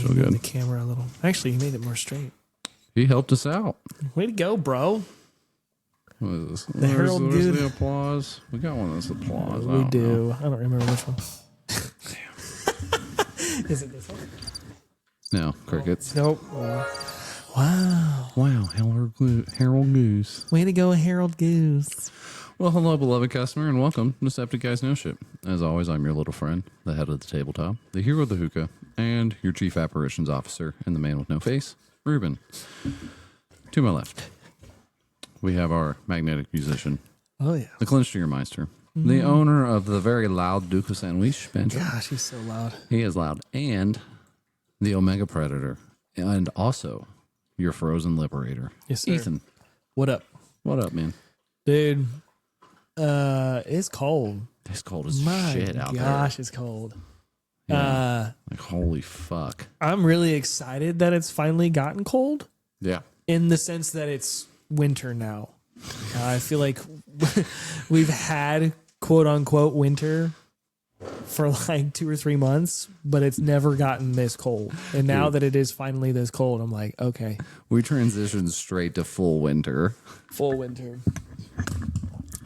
feel move good. the camera a little. Actually, you made it more straight. He helped us out. Way to go, bro. What is this? The Harold Where's dude. the applause? We got one that's applause. We do. I don't remember which one. Is it this one? No, crickets. Nope. Wow. Wow, Harold Goose. Way to go, Harold Goose. Well, hello, beloved customer, and welcome to Septic Guys No Shit. As always, I'm your little friend, the head of the tabletop, the hero of the hookah, and your chief apparitions officer and the man with no face, Ruben. To my left, we have our magnetic musician, Oh, yeah. the Klinstiermeister, the owner of the very loud Duca Sandwich banjo. Gosh, he's so loud. He is loud. And the Omega Predator, and also your frozen liberator. Yes, sir. Ethan. What up? What up, man? Dude, it's cold. It's cold as My shit out there. gosh, it's cold. Yeah. Like, holy fuck. I'm really excited that it's finally gotten cold Yeah. in the sense that it's winter now. I feel like we've had quote unquote winter for like 2 or 3 months, but it's never gotten this cold. And now that it is finally this cold, I'm like, okay. We transitioned straight to full winter. Full winter.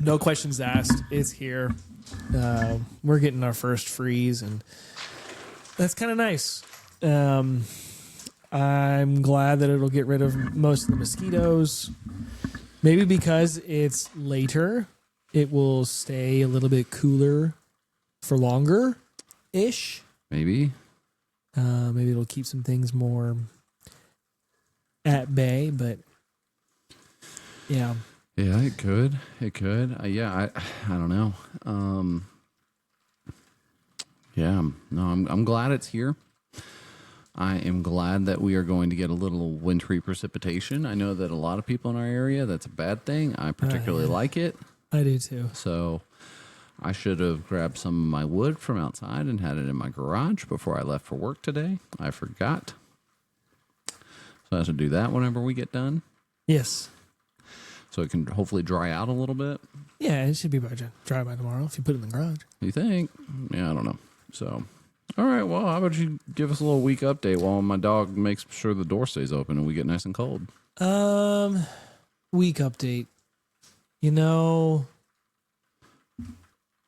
No questions asked. It's here. We're getting our first freeze, and that's kind of nice. I'm glad that it'll get rid of most of the mosquitoes. Maybe because it's later, it will stay a little bit cooler for longer-ish. Maybe. Maybe it'll keep some things more at bay, but yeah. Yeah, it could. It could. I don't know. Yeah. No, I'm glad it's here. I am glad that we are going to get a little wintry precipitation. I know that a lot of people in our area, that's a bad thing. I particularly like it. I do too. So I should have grabbed some of my wood from outside and had it in my garage before I left for work today. I forgot. So I have to do that whenever we get done. Yes. So it can hopefully dry out a little bit. Yeah, it should be dry by tomorrow if you put it in the garage. You think? Yeah, I don't know. So, all right. Well, how about you give us a little week update while my dog makes sure the door stays open and we get nice and cold. Week update.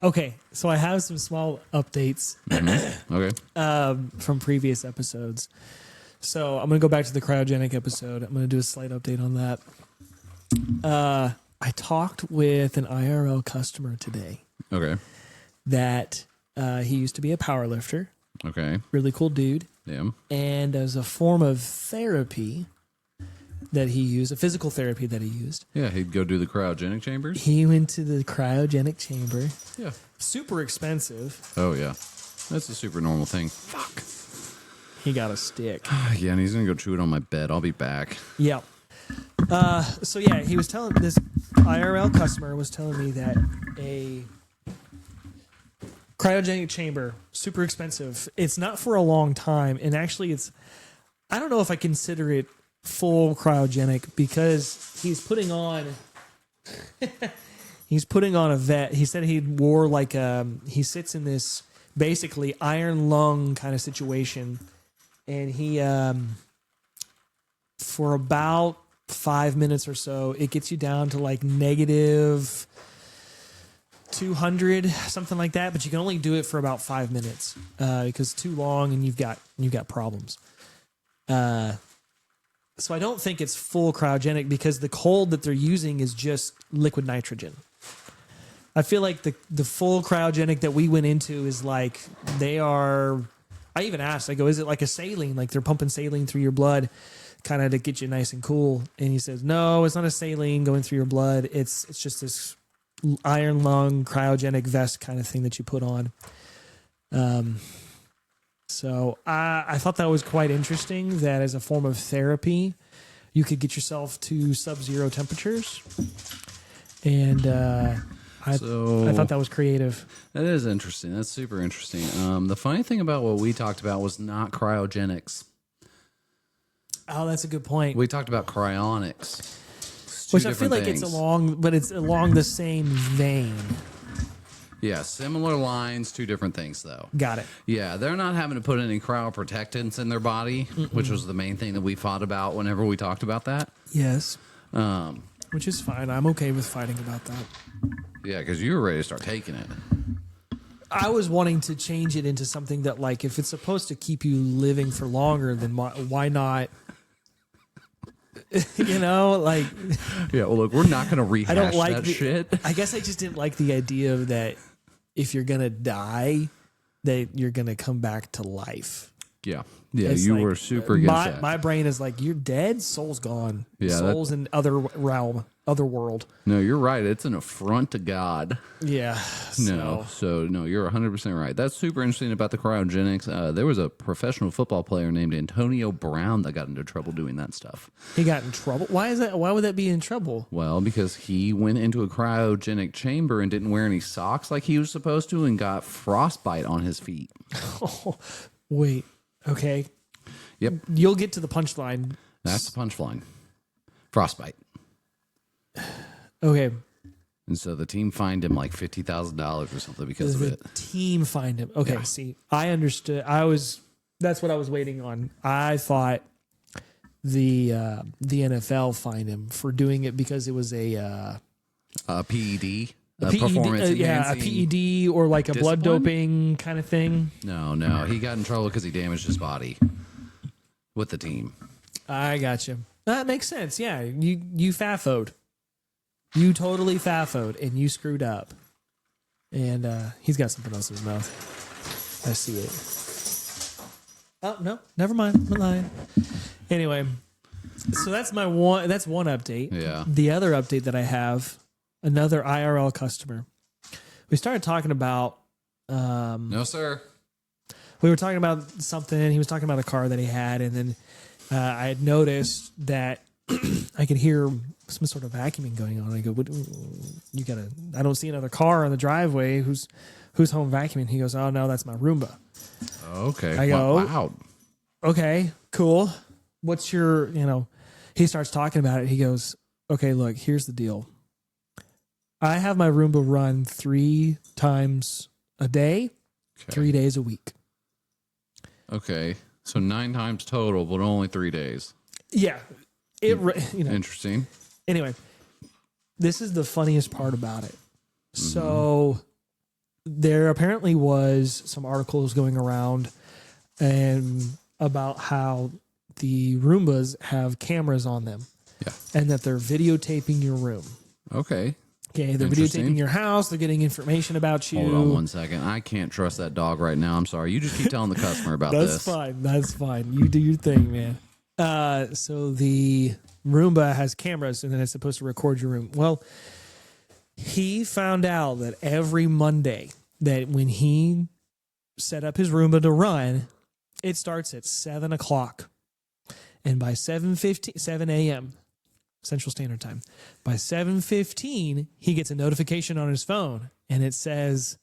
Okay, so I have some small updates Okay. from previous episodes. So I'm going to go back to the cryogenic episode. I'm going to do a slight update on that. I talked with an IRL customer today Okay. that he used to be a power lifter. Okay. Really cool dude. Yeah. And as a form of therapy that he used, a physical therapy that he used, Yeah, he'd go do the cryogenic chambers. he went to the cryogenic chamber. Yeah. Super expensive. Oh, yeah. That's a super normal thing. Fuck. He got a stick. Yeah, and he's going to go chew it on my bed. I'll be back. Yeah. So yeah, he was telling this IRL customer was telling me that a cryogenic chamber, super expensive. It's not for a long time, and actually, I don't know if I consider it full cryogenic because he's putting on a vet. He said he wore like he sits in this basically iron lung kind of situation, and he for about 5 minutes or so, it gets you down to like negative 200, something like that. But you can only do it for about 5 minutes because too long and you've got problems. So I don't think it's full cryogenic because the cold that they're using is just liquid nitrogen. I feel like the full cryogenic that we went into is like I even asked, I go, is it like a saline? Like they're pumping saline through your blood kind of to get you nice and cool. And he says, no, it's not a saline going through your blood. It's just this iron lung cryogenic vest kind of thing that you put on. So I thought that was quite interesting that as a form of therapy, you could get yourself to sub-zero temperatures. And I thought that was creative. That is interesting. That's super interesting. The funny thing about what we talked about was not cryogenics. Oh, that's a good point. We talked about cryonics. Which I feel like it's along the same vein. Yeah, similar lines, two different things, though. Got it. Yeah, they're not having to put any cryoprotectants in their body, which was the main thing that we fought about whenever we talked about that. Yes. Which is fine. I'm okay with fighting about that. Yeah, because you were ready to start taking it. I was wanting to change it into something that, like, if it's supposed to keep you living for longer, then why not? You know, like. Yeah, well, look, we're not going to rehash I don't like that shit. I guess I just didn't like the idea of that if you're going to die, that you're going to come back to life. Yeah. Yeah, It's you like, were super against that. My brain is like, you're dead, soul's gone. Yeah, soul's in other realm, other world. No, you're right. It's an affront to God. Yeah. No, no, you're 100% right. That's super interesting about the cryogenics. There was a professional football player named Antonio Brown that got into trouble doing that stuff. He got in trouble. Why is that? Why would that be in trouble? Well, because he went into a cryogenic chamber and didn't wear any socks like he was supposed to and got frostbite on his feet. Oh, wait. Okay. Yep. You'll get to the punchline. That's the punchline. Frostbite. Okay. And so the team fined him like $50,000 or something because of The it. team fined him. Okay. Yeah. See, I understood. That's what I was waiting on. I thought the NFL fined him for doing it because it was a PED. PED, a PED or like a blood doping kind of thing. No. He got in trouble because he damaged his body with the team. I got you. That makes sense. Yeah, you fafoed. You totally fafoed, and you screwed up. And he's got something else in his mouth. I see it. Oh no, never mind. I'm lying. Anyway, so that's That's one update. Yeah. The other update that I have. Another IRL customer. We started talking about. No, sir. We were talking about something. He was talking about a car that he had, and then I had noticed that I could hear some sort of vacuuming going on. I go, "What? You gotta." I don't see another car on the driveway. Who's home vacuuming? He goes, "Oh no, that's my Roomba." Okay. I go, wow. Okay, cool. What's your? He starts talking about it. He goes, "Okay, look. Here's the deal. I have my Roomba run 3 times a day, 3 days a week." Okay. So 9 times total, but only 3 days. Yeah. Interesting. Anyway, this is the funniest part about it. So there apparently was some articles going around and about how the Roombas have cameras on them. Yeah. And that they're videotaping your room. Okay. Okay, they're videotaping your house. They're getting information about you. Hold on 1 second. I can't trust that dog right now. I'm sorry. You just keep telling the customer about this. That's fine. You do your thing, man. So the Roomba has cameras, and then it's supposed to record your room. Well, he found out that every Monday that when he set up his Roomba to run, it starts at 7 o'clock. And by 7 a.m., Central Standard Time. By 7:15, he gets a notification on his phone, and it says,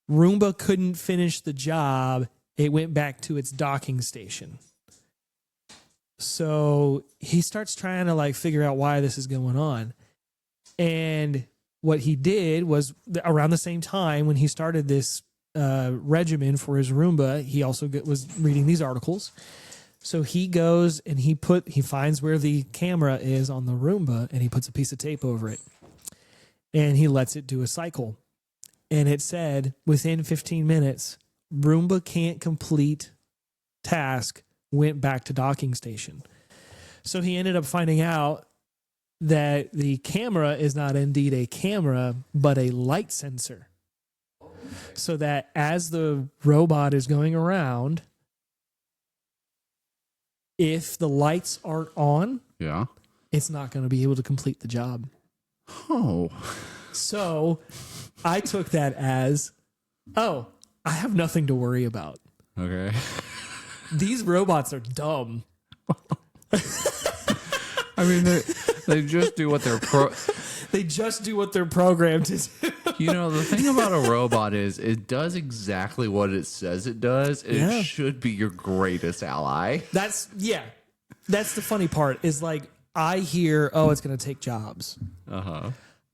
Roomba couldn't finish the job. It went back to its docking station. So he starts trying to figure out why this is going on. And what he did was around the same time when he started this regimen for his Roomba, he also was reading these articles. So he goes and he finds where the camera is on the Roomba, and he puts a piece of tape over it, and he lets it do a cycle. And it said within 15 minutes, Roomba can't complete task, went back to docking station. So he ended up finding out that the camera is not indeed a camera, but a light sensor. So that as the robot is going around, if the lights aren't on, Yeah. it's not going to be able to complete the job. Oh. So I took that as, I have nothing to worry about. Okay. These robots are dumb. I mean, they just do what they're They just do what they're programmed to do. The thing about a robot is it does exactly what it says it does. Yeah. It should be your greatest ally. That's the funny part is I hear, it's going to take jobs. Uh-huh.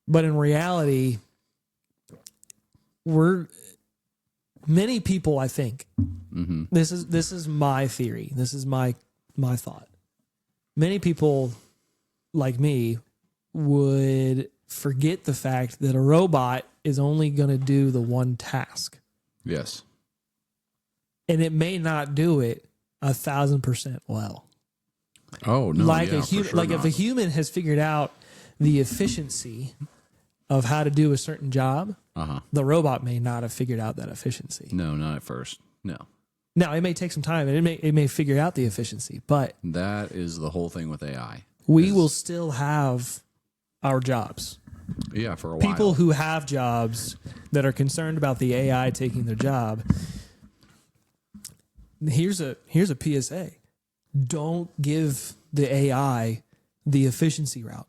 But in reality, we're many people, I think. This is my theory. This is my thought. Many people like me would forget the fact that a robot is only going to do the one task. Yes. And it may not do it 1,000% well. Oh no! Like yeah, a human, for sure like if a human has figured out the efficiency of how to do a certain job, the robot may not have figured out that efficiency. No, not at first. No. Now it may take some time, and it may figure out the efficiency, but That is the whole thing with AI. we will still have our jobs. Yeah, for a while. People who have jobs that are concerned about the AI taking their job. Here's a PSA. Don't give the AI the efficiency route.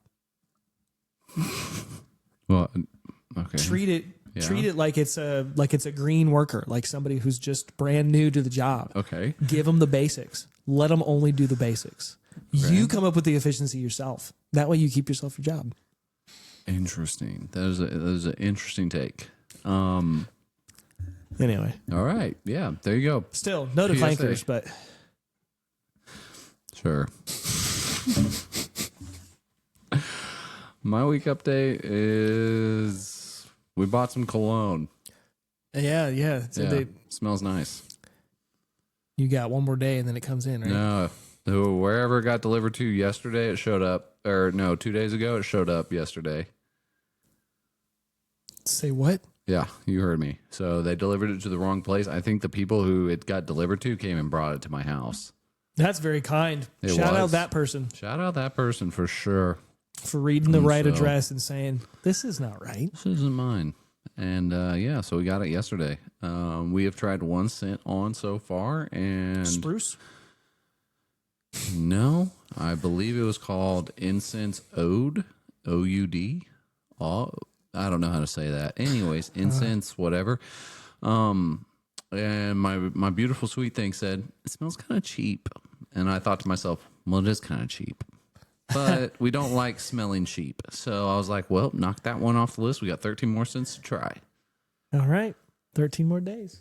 Well, okay. Treat it like it's a green worker, like somebody who's just brand new to the job. Okay. Give them the basics. Let them only do the basics. Okay. You come up with the efficiency yourself. That way you keep yourself your job. Interesting. That is an interesting take. Anyway. All right. Yeah. There you go. Still, no to PSA. clankers, but Sure. My week update is we bought some cologne. yeah. So Yeah. Smells nice. you got one more day and then it comes in, right? No. Wherever it got delivered to yesterday, it showed up. Or no, 2 days ago, it showed up yesterday. Say what? Yeah, you heard me. So they delivered it to the wrong place. I think the people who it got delivered to came and brought it to my house. That's very kind. It Shout out was. that person Shout out that person for sure. for reading the right So- address and saying, this is not right. This isn't mine. And yeah, so we got it yesterday. We have tried 1 cent on so far, and Spruce? no, I believe it was called Incense Ode, OUD. Oh, I don't know how to say that. Anyways, incense, whatever. And my beautiful sweet thing said, it smells kind of cheap. And I thought to myself, well, it is kind of cheap. But we don't like smelling cheap. So I was like, well, knock that one off the list. We got 13 more cents to try. All right. 13 more days.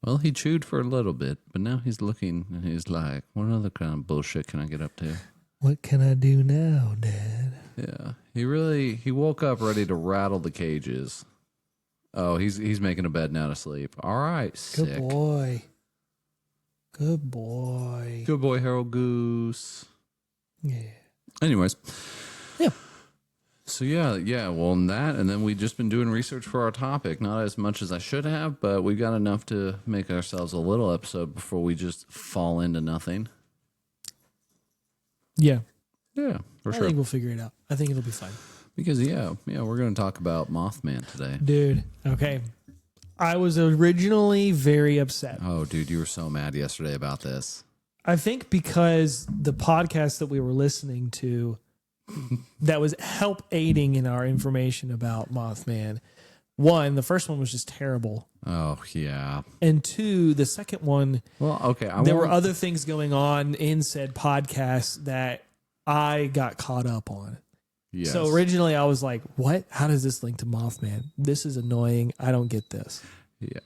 Well, he chewed for a little bit, but now he's looking and he's like, what other kind of bullshit can I get up to? What can I do now, Dad? Yeah. He woke up ready to rattle the cages. Oh, he's making a bed now to sleep. All right, sick. Good boy. Good boy. Good boy, Harold Goose. Yeah. Anyways. Yeah. So yeah. Well, and then we've just been doing research for our topic. Not as much as I should have, but we've got enough to make ourselves a little episode before we just fall into nothing. Yeah. Yeah, for I sure. think we'll figure it out. I think it'll be fine. Because yeah, we're going to talk about Mothman today. Dude, okay. I was originally very upset. Oh, dude, you were so mad yesterday about this. I think because the podcast that we were listening to that was help aiding in our information about Mothman. One, the first one was just terrible. Oh, yeah. And two, the second one, Well, okay. there were other things going on in said podcast that I got caught up on. Yes. So originally I was like, what? How does this link to Mothman? This is annoying. I don't get this. Yeah.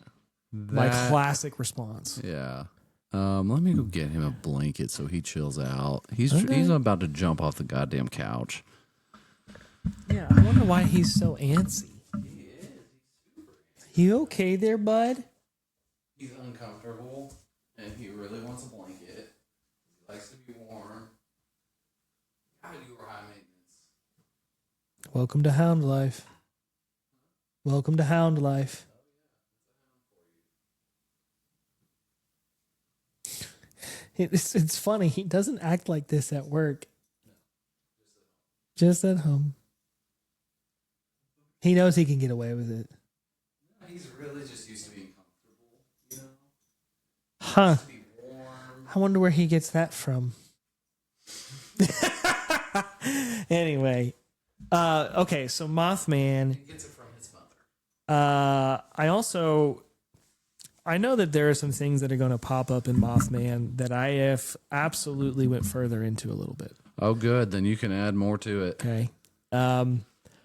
My classic response. Yeah. Let me go get him a blanket so he chills out. He's Okay. about to jump off the goddamn couch. Yeah, I wonder why he's so antsy. You okay there, bud? He's uncomfortable and he really wants a blanket. He likes to be warm. Gotta do high maintenance. Welcome to Hound Life. Welcome to Hound Life. It's funny. He doesn't act like this at work. Just at home. He knows he can get away with it. He's really just used to being comfortable, you know? Huh. To be warm. I wonder where he gets that from. Anyway. Okay, so Mothman. He gets it from his mother. I know that there are some things that are going to pop up in Mothman that I have absolutely went further into a little bit. Oh, good. Then you can add more to it. Okay.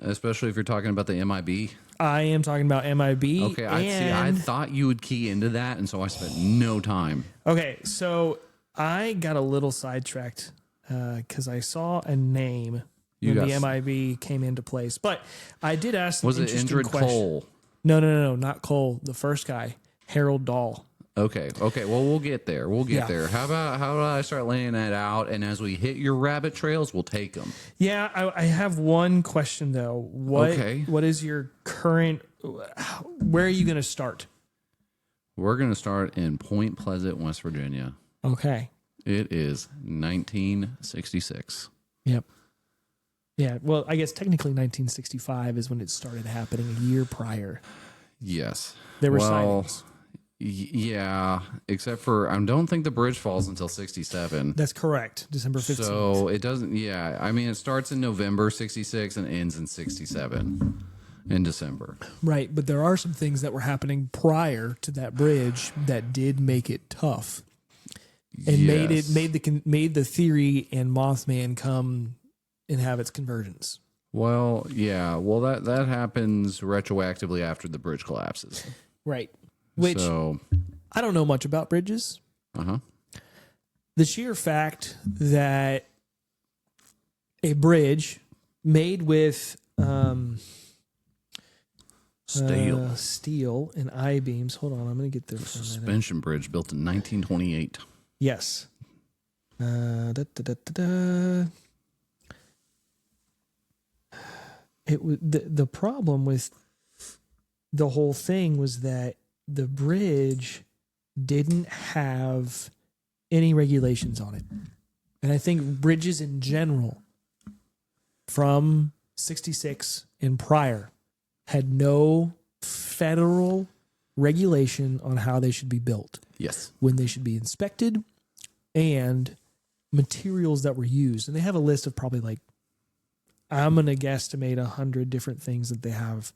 Especially if you're talking about the MIB. I am talking about MIB. Okay, I thought you would key into that, and so I spent no time. Okay, so I got a little sidetracked because I saw a name when the MIB came into place. But I did ask some interesting questions. Was it Indrid Cole? No, not Cole. The first guy, Harold Dahl. Okay. Well, we'll get there. There. How about I start laying that out, and as we hit your rabbit trails, we'll take them. Yeah, I have one question though. What is your current? Where are you going to start? We're going to start in Point Pleasant, West Virginia. Okay. It is 1966. Yep. Yeah. Well, I guess technically 1965 is when it started happening. A year prior. Yes. There were sightings. Yeah, except for I don't think the bridge falls until 67. That's correct. December 15th. So it doesn't, yeah. I mean, it starts in November 66 and ends in 67 in December. Right, but there are some things that were happening prior to that bridge that did make it tough. And made the theory and Mothman come and have its convergence. Well, yeah. Well, that happens retroactively after the bridge collapses. Right. Which I don't know much about bridges. Uh-huh. The sheer fact that a bridge made with steel and I-beams. Hold on, I'm going to get there. Suspension bridge built in 1928. Yes. The problem with the whole thing was that the bridge didn't have any regulations on it. And I think bridges in general from 66 and prior had no federal regulation on how they should be built. Yes. When they should be inspected and materials that were used. And they have a list of probably like, I'm going to guesstimate 100 different things that they have.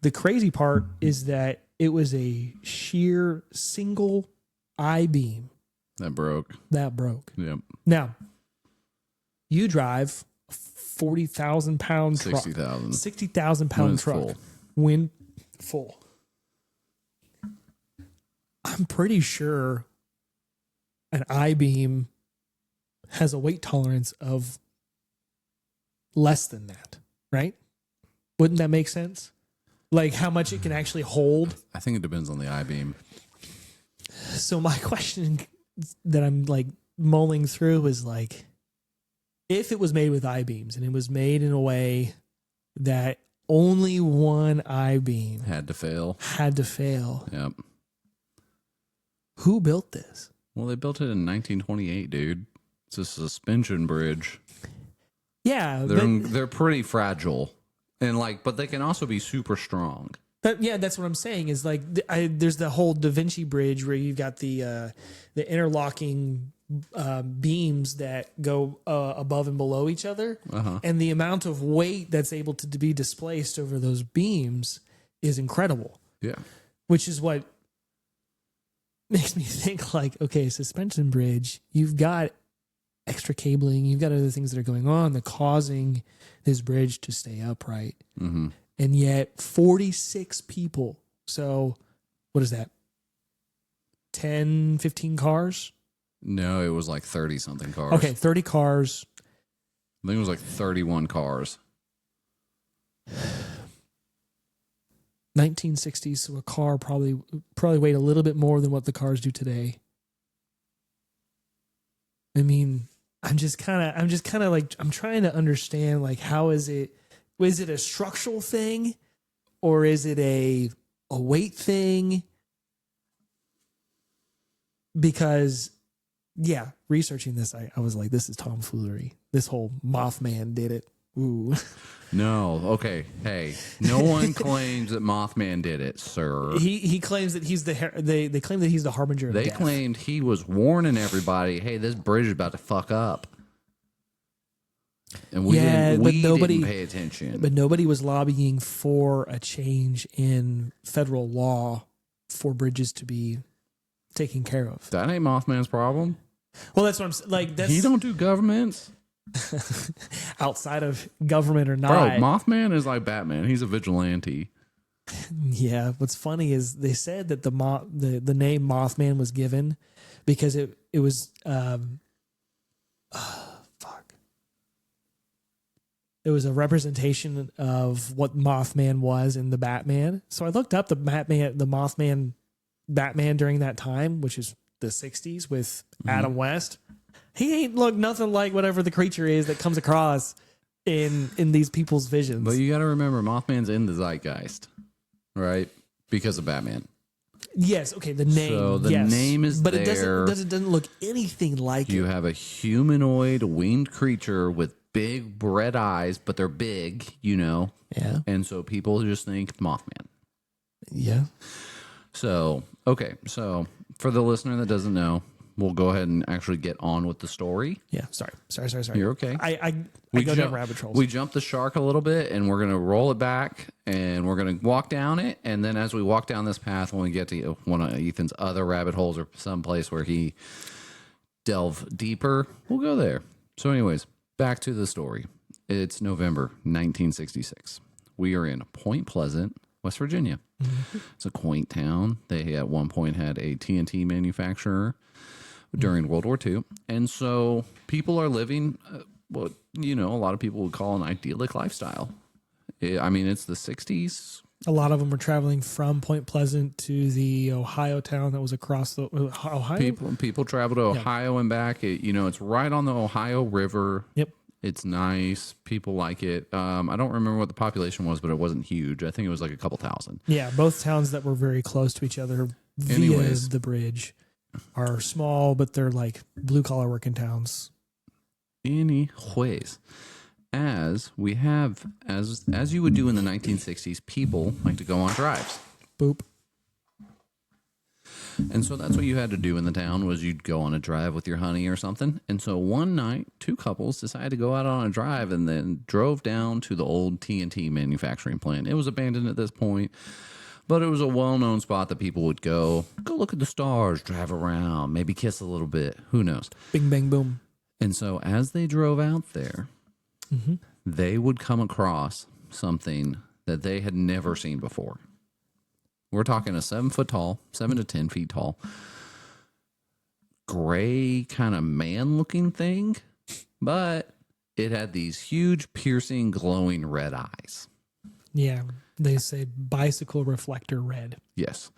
The crazy part is that it was a sheer single I-beam. That broke. Yep. Now, you drive a 40,000 pound truck. 60,000 pound truck. When full. I'm pretty sure an I-beam has a weight tolerance of less than that, right? Wouldn't that make sense? Like how much it can actually hold? I think it depends on the I-beam. So my question that I'm like mulling through is like, if it was made with I-beams and it was made in a way that only one I-beam had to fail. Yep. Who built this? Well, they built it in 1928, dude. It's a suspension bridge. Yeah. They're pretty fragile. And but they can also be super strong. That's what I'm saying is like, there's the whole Da Vinci Bridge where you've got the interlocking beams that go above and below each other. Uh-huh. And the amount of weight that's able to be displaced over those beams is incredible. Yeah. Which is what makes me think like, okay, suspension bridge, you've got extra cabling, you've got other things that are going on that causing this bridge to stay upright. Mm-hmm. And yet 46 people. So what is that? 10, 15 cars? No, it was like 30 something cars. Okay, 30 cars. I think it was like 31 cars. 1960s, so a car probably weighed a little bit more than what the cars do today. I mean, I'm just kind of like, I'm trying to understand, like, how is it a structural thing or is it a weight thing? Because, yeah, researching this, I was like, this is tomfoolery. This whole Mothman did it. Ooh. No. Okay. Hey, no one claims that Mothman did it, sir. He claims that he's they claim that he's the harbinger of death. They claimed he was warning everybody, hey, this bridge is about to fuck up. And we didn't pay attention. But nobody was lobbying for a change in federal law for bridges to be taken care of. That ain't Mothman's problem. Well, that's what I'm like. He don't do governments. Outside of government or not. Bro, Mothman is like Batman. He's a vigilante. Yeah. What's funny is they said that the name Mothman was given because it was fuck. It was a representation of what Mothman was in the Batman. So I looked up the Mothman Batman during that time, which is the 60s with Adam West. He ain't look nothing like whatever the creature is that comes across in these people's visions. But you got to remember, Mothman's in the zeitgeist, right? Because of Batman. Yes, okay, the name. So the yes. name is but there. It doesn't look anything like You it. have a humanoid winged creature with big red eyes, but they're big, Yeah. And so people just think Mothman. Yeah. So, okay. So for the listener that doesn't know, we'll go ahead and actually get on with the story. Yeah. Sorry. You're okay. I go down rabbit trails. We jumped the shark a little bit, and we're going to roll it back, and we're going to walk down it. And then as we walk down this path, when we get to one of Ethan's other rabbit holes or someplace where he delve deeper, we'll go there. So anyways, back to the story. It's November 1966. We are in Point Pleasant, West Virginia. It's a quaint town. They at one point had a TNT manufacturer during World War II. And so people are living what, a lot of people would call an idyllic lifestyle. It's the 60s. A lot of them were traveling from Point Pleasant to the Ohio town that was across the Ohio. People travel to Ohio and back. It's right on the Ohio River. Yep. It's nice. People like it. I don't remember what the population was, but it wasn't huge. I think it was like a couple thousand. Yeah, both towns that were very close to each other via Anyways. the bridge are small, but they're like blue collar working towns. Anyways, as you would do in the 1960s, people like to go on drives. Boop. And so that's what you had to do in the town was you'd go on a drive with your honey or something. And so one night, two couples decided to go out on a drive and then drove down to the old TNT manufacturing plant. It was abandoned at this point, but it was a well-known spot that people would go look at the stars, drive around, maybe kiss a little bit. Who knows? Bing, bang, boom. And so as they drove out there, they would come across something that they had never seen before. We're talking a 7 to 10 feet tall, gray kind of man looking thing, but it had these huge piercing glowing red eyes. Yeah. They say bicycle reflector red. Yes.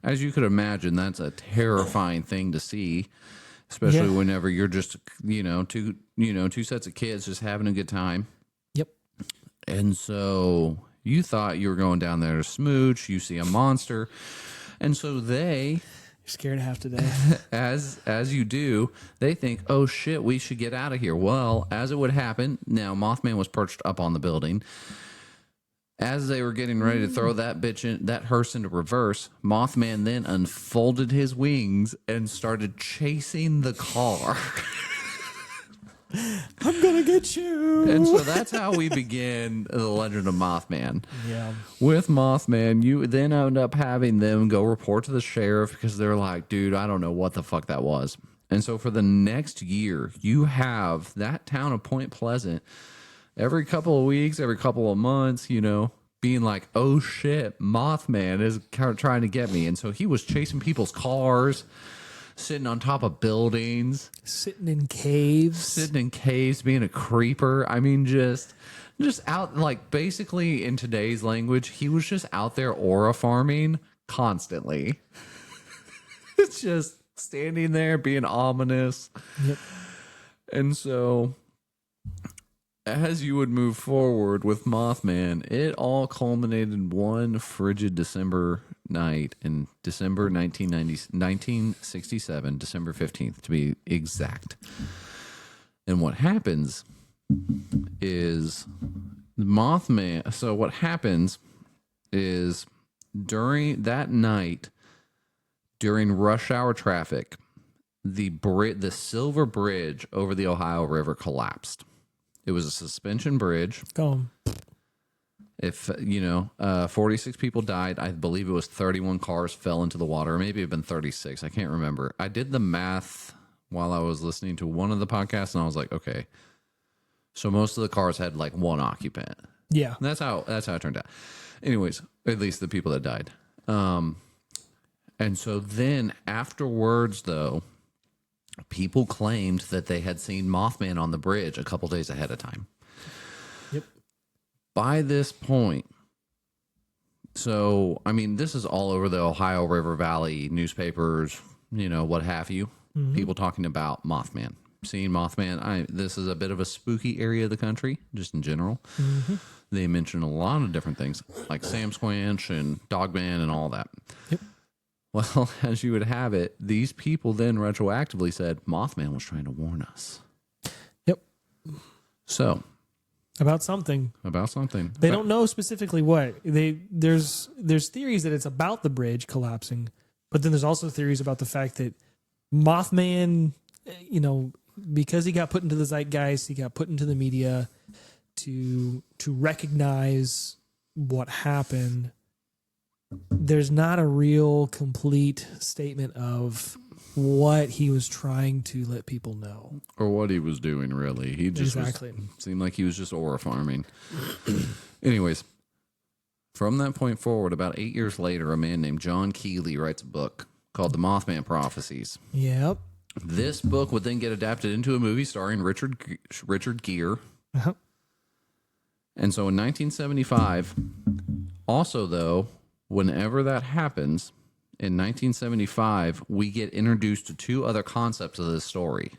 As you could imagine, that's a terrifying thing to see, especially whenever you're just, two sets of kids just having a good time. Yep. And so you thought you were going down there to smooch. You see a monster. And so you're scared half to death. as you do, they think, oh shit, we should get out of here. Well, as it would happen, now Mothman was perched up on the building. As they were getting ready to throw that hearse into reverse, Mothman then unfolded his wings and started chasing the car. I'm gonna get you. And so that's how we begin the legend of Mothman. Yeah. With Mothman, you then end up having them go report to the sheriff because they're like, dude, I don't know what the fuck that was. And so for the next year, you have that town of Point Pleasant every couple of weeks, every couple of months, being like, oh shit, Mothman is trying to get me. And so he was chasing people's cars, sitting on top of buildings, Sitting in caves, being a creeper. Just out, like, basically in today's language, he was just out there aura farming constantly. It's just standing there being ominous. Yep. And so as you would move forward with Mothman, it all culminated one frigid December night in December 1967, December 15th to be exact. And what happens is Mothman. So what happens is during that night, during rush hour traffic, the Silver Bridge over the Ohio River collapsed. It was a suspension bridge. Go. 46 people died. I believe it was 31 cars fell into the water. Or maybe it had been 36. I can't remember. I did the math while I was listening to one of the podcasts, and I was like, okay. So most of the cars had like one occupant. Yeah. That's how it turned out. Anyways, at least the people that died. And so then afterwards, though, people claimed that they had seen Mothman on the bridge a couple days ahead of time. Yep. By this point, so, I mean, this is all over the Ohio River Valley newspapers, what have you. People talking about Mothman. Seeing Mothman. This is a bit of a spooky area of the country, just in general. They mention a lot of different things, like Sam Squanch and Dogman and all that. Yep. Well, as you would have it, these people then retroactively said Mothman was trying to warn us. Yep. So, about something. They don't know specifically what. There's theories that it's about the bridge collapsing, but then there's also theories about the fact that Mothman, because he got put into the zeitgeist, he got put into the media to recognize what happened. There's not a real complete statement of what he was trying to let people know. Or what he was doing, really. He just seemed like he was just aura farming. Anyways, from that point forward, about 8 years later, a man named John Keeley writes a book called The Mothman Prophecies. Yep. This book would then get adapted into a movie starring Richard Gere. Uh-huh. And so in 1975, also, though, whenever that happens, in 1975, we get introduced to two other concepts of this story.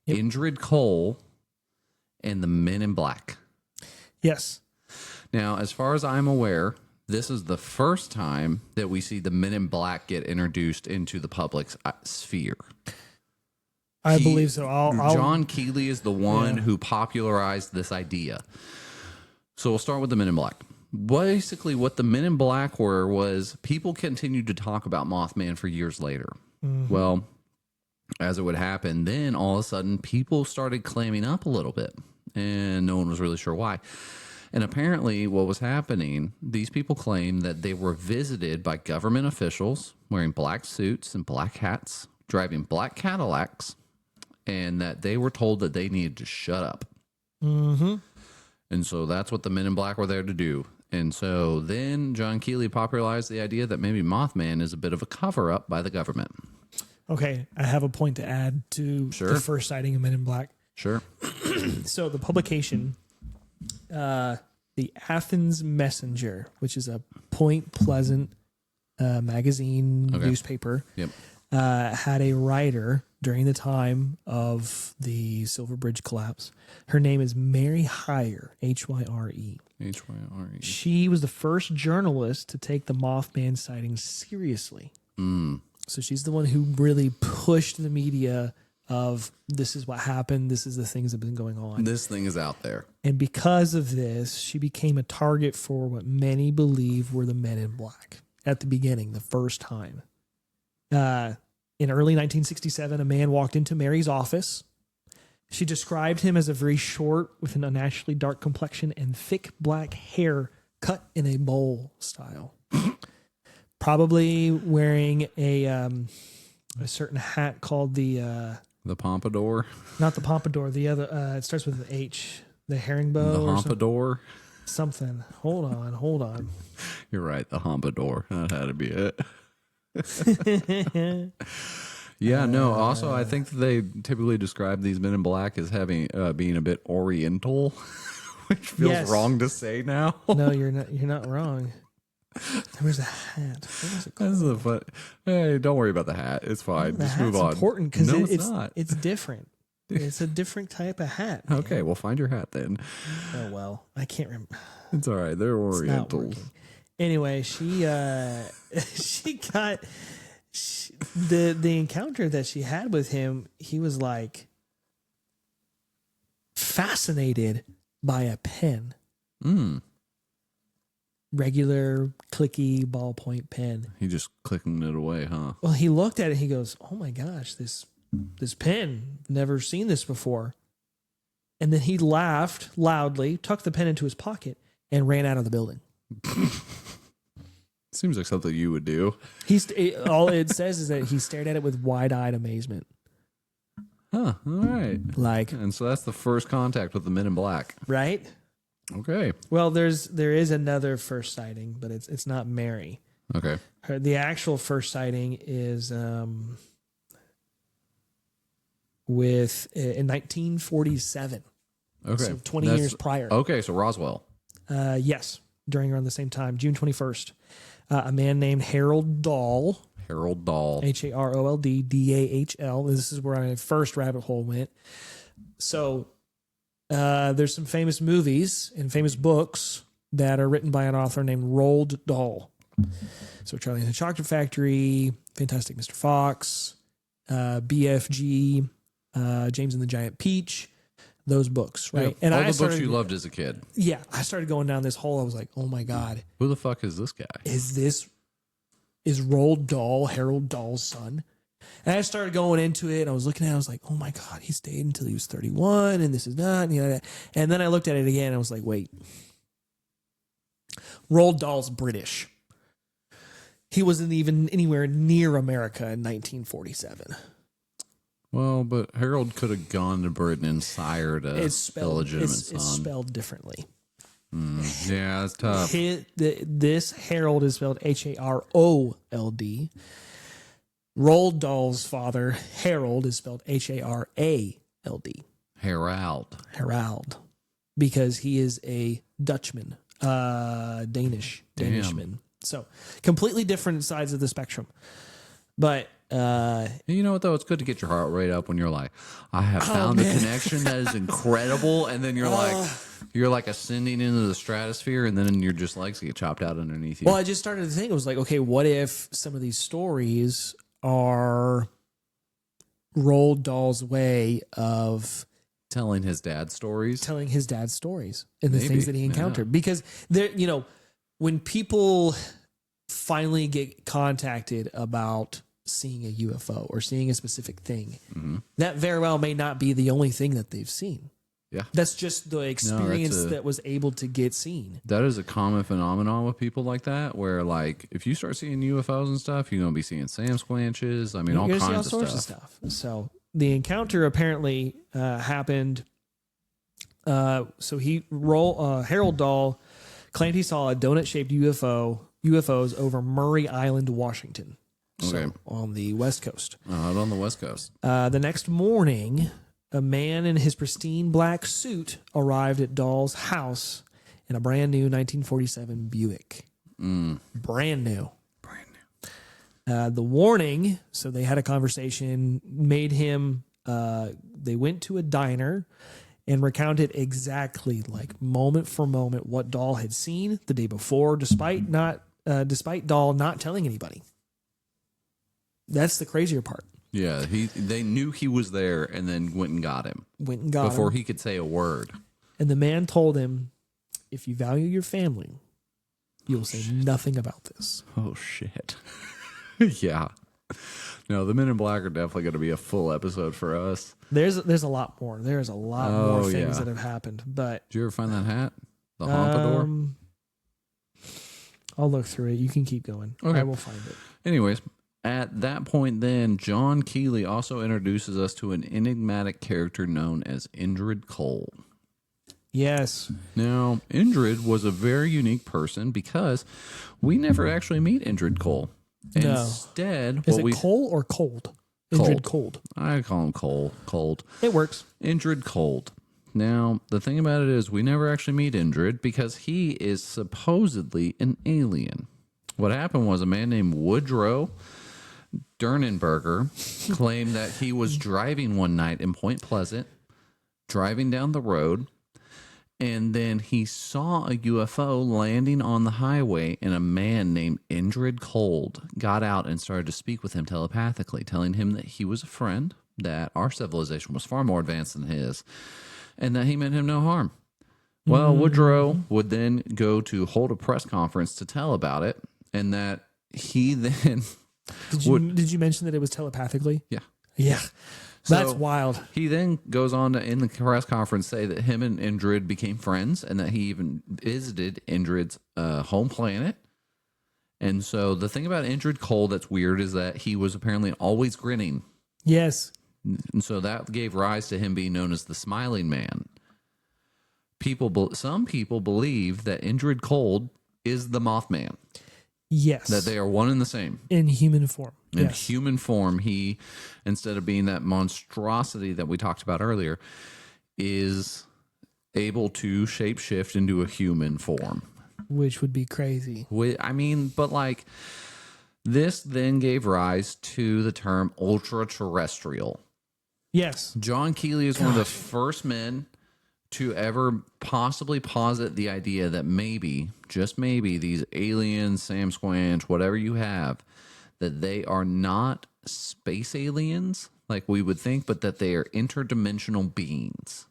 Yep. Indrid Cold and the Men in Black. Yes. Now, as far as I'm aware, this is the first time that we see the Men in Black get introduced into the public sphere. I believe so. John Keeley is the one who popularized this idea. So we'll start with the Men in Black. Basically, what the Men in Black were was people continued to talk about Mothman for years later. Well, as it would happen, then all of a sudden people started clamming up a little bit, and no one was really sure why. And apparently what was happening, these people claimed that they were visited by government officials wearing black suits and black hats, driving black Cadillacs, and that they were told that they needed to shut up. And so that's what the Men in Black were there to do. And so then John Keeley popularized the idea that maybe Mothman is a bit of a cover-up by the government. Okay, I have a point to add to the first sighting of Men in Black. Sure. So the publication, the Athens Messenger, which is a Point Pleasant magazine newspaper, had a writer during the time of the Silver Bridge collapse. Her name is Mary Hyre, Hyre. Hyre. She was the first journalist to take the Mothman sighting seriously. So she's the one who really pushed the media of this is what happened. This is the things that have been going on. This thing is out there. And because of this, she became a target for what many believe were the Men in Black at the beginning, the first time. In early 1967, a man walked into Mary's office. She described him as a very short, with an unnaturally dark complexion and thick black hair cut in a bowl style. Probably wearing a certain hat called the pompadour. Not the pompadour. The other. It starts with an H. The herringbow. The pompadour. Something. Hold on. You're right. The pompadour. That had to be it. Yeah, no. Also, I think they typically describe these Men in Black as having being a bit Oriental, which feels wrong to say now. No, you're not wrong. Where's the hat? What was it called? Hey, don't worry about the hat. It's fine. Just move on. It's important because it's not. It's different. It's a different type of hat. Man. Okay, well, find your hat then. Oh well, I can't remember. It's all right. They're Orientals. Anyway, she got the encounter that she had with him. He was like fascinated by a pen. Regular clicky ballpoint pen. He just clicking it away, huh? Well, he looked at it. He goes, "Oh my gosh, this pen! Never seen this before." And then he laughed loudly, tucked the pen into his pocket, and ran out of the building. Seems like something you would do. All it says is that he stared at it with wide-eyed amazement. Huh. All right. Like, and so that's the first contact with the Men in Black. Right? Okay. Well, there is another first sighting, but it's not Mary. Okay. The actual first sighting is in 1947. Okay. So 20 years prior. Okay, so Roswell. Yes, during around the same time, June 21st. A man named Harold Dahl, Harold Dahl. Harold Dahl. This is where my first rabbit hole went. So there's some famous movies and famous books that are written by an author named Roald Dahl. So Charlie and the Chocolate Factory, Fantastic Mr. Fox, BFG, James and the Giant Peach, those books, right? Yeah, And all I the books you loved as a kid. Yeah, I started going down this hole. I was like, oh my God. Who the fuck is this guy? Is Roald Dahl Harold Dahl's son? And I started going into it, and I was looking at it, I was like, oh my God, he stayed until he was 31, and this is not, and then I looked at it again, and I was like, wait. Roald Dahl's British. He wasn't even anywhere near America in 1947. Well, but Harold could have gone to Britain and sired a illegitimate son. It's spelled differently. Yeah, it's tough. This Harold is spelled Harold. Roald Dahl's father, Harold, is spelled Harald. Harald. Because he is a Dutchman, Danishman. So completely different sides of the spectrum. But you know what though? It's good to get your heart rate up when you're like, I have found a connection that is incredible, and then you're like ascending into the stratosphere, and then your just legs get chopped out underneath you. Well, I just started to think, it was like, okay, what if some of these stories are Roald Dahl's way of telling his dad's stories and the things that he encountered? Because there, when people finally get contacted about seeing a UFO or seeing a specific thing, that very well may not be the only thing that they've seen. Yeah. That's just the experience that was able to get seen. That is a common phenomenon with people like that, where like if you start seeing UFOs and stuff, you're gonna be seeing Sam Squanches. I mean, all kinds of stuff. So the encounter apparently happened. So Harold Dahl claimed he saw a donut-shaped UFOs over Murray Island, Washington. Okay. So on the West Coast. Out on the West Coast. The next morning, a man in his pristine black suit arrived at Dahl's house in a brand new 1947 Buick. Brand new. The warning, so they had a conversation, made him, they went to a diner and recounted exactly, like moment for moment, what Dahl had seen the day before, despite Dahl not telling anybody. That's the crazier part. Yeah, they knew he was there and then went and got him. Before he could say a word. And the man told him, if you value your family, you'll say nothing about this. Oh, shit. Yeah. No, the Men in Black are definitely going to be a full episode for us. There's a lot more. There's a lot more things that have happened. But did you ever find that hat? The Pompadour? I'll look through it. You can keep going. Okay. I will find it. Anyways, at that point then, John Keeley also introduces us to an enigmatic character known as Indrid Cold. Yes. Now, Indrid was a very unique person because we never actually meet Indrid Cole. No. Instead, is it Cole or Cold? Indrid Cold. I call him Cold. It works. Indrid Cold. Now, the thing about it is we never actually meet Indrid because he is supposedly an alien. What happened was a man named Woodrow Durnenberger claimed that he was driving one night in Point Pleasant, driving down the road, and then he saw a UFO landing on the highway, and a man named Indrid Cold got out and started to speak with him telepathically, telling him that he was a friend, that our civilization was far more advanced than his, and that he meant him no harm. Well, Woodrow would then go to hold a press conference to tell about it, and that he then... Did you mention that it was telepathically? Yeah. Yeah. That's wild. He then goes on to, in the press conference, say that him and Indrid became friends and that he even visited Indrid's home planet. And so the thing about Indrid Cole that's weird is that he was apparently always grinning. Yes. And so that gave rise to him being known as the Smiling Man. some people believe that Indrid Cold is the Mothman, Yes. that they are one and the same. In human form. In Yes. human form, he, instead of being that monstrosity that we talked about earlier, is able to shapeshift into a human form. Which would be crazy. I mean, but like, this then gave rise to the term ultra-terrestrial. Yes. John Keeley is one of the first men to ever possibly posit the idea that maybe, just maybe, these aliens, Sam Squanch, whatever you have, that they are not space aliens like we would think, but that they are interdimensional beings.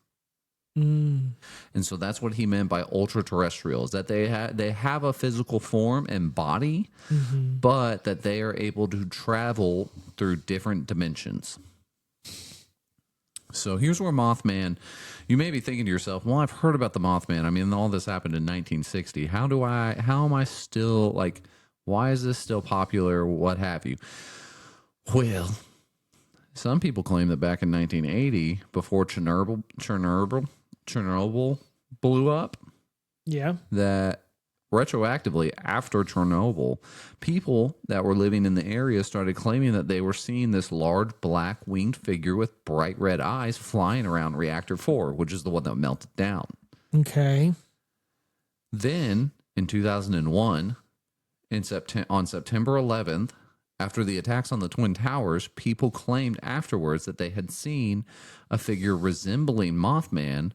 And so that's what he meant by ultra-terrestrial, is that they have a physical form and body, but that they are able to travel through different dimensions. So here's where Mothman, you may be thinking to yourself, well, I've heard about the Mothman. I mean, all this happened in 1960. How am I still, like, why is this still popular? What have you? Well, some people claim that back in 1980, before Chernobyl blew up, Yeah. that retroactively after Chernobyl, people that were living in the area started claiming that they were seeing this large black winged figure with bright red eyes flying around Reactor 4, which is the one that melted down. Okay. Then in 2001, on September 11th, after the attacks on the Twin Towers, people claimed afterwards that they had seen a figure resembling Mothman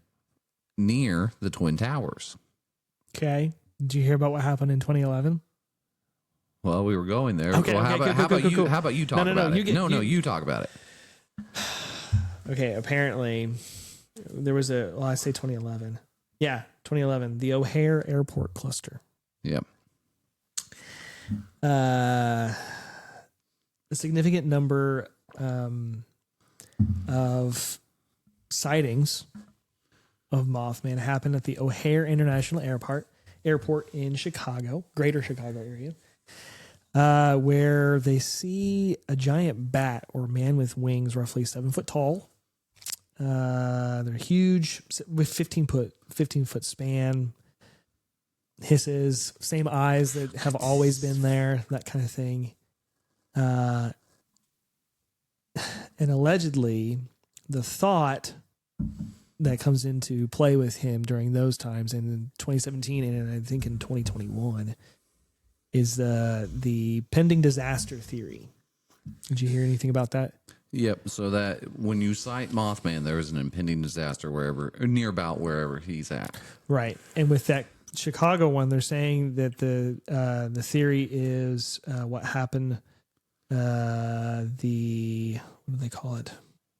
near the Twin Towers. Okay. Did you hear about what happened in 2011? Well, we were going there. Okay, well, okay, how cool. about you talk about it? You talk about it. Okay, apparently there was I say 2011. Yeah, 2011, the O'Hare Airport cluster. Yep. A significant number of sightings of Mothman happened at the O'Hare International Airport in Chicago, greater Chicago area, where they see a giant bat or man with wings roughly 7 foot tall. They're huge with 15 foot span, hisses, same eyes that have always been there, that kind of thing. And allegedly the thought that comes into play with him during those times, and in 2017 and I think in 2021, is the pending disaster theory. Did you hear anything about that? Yep. So that when you sight Mothman, there is an impending disaster wherever he's at. Right. And with that Chicago one, they're saying that the theory is what happened. What do they call it?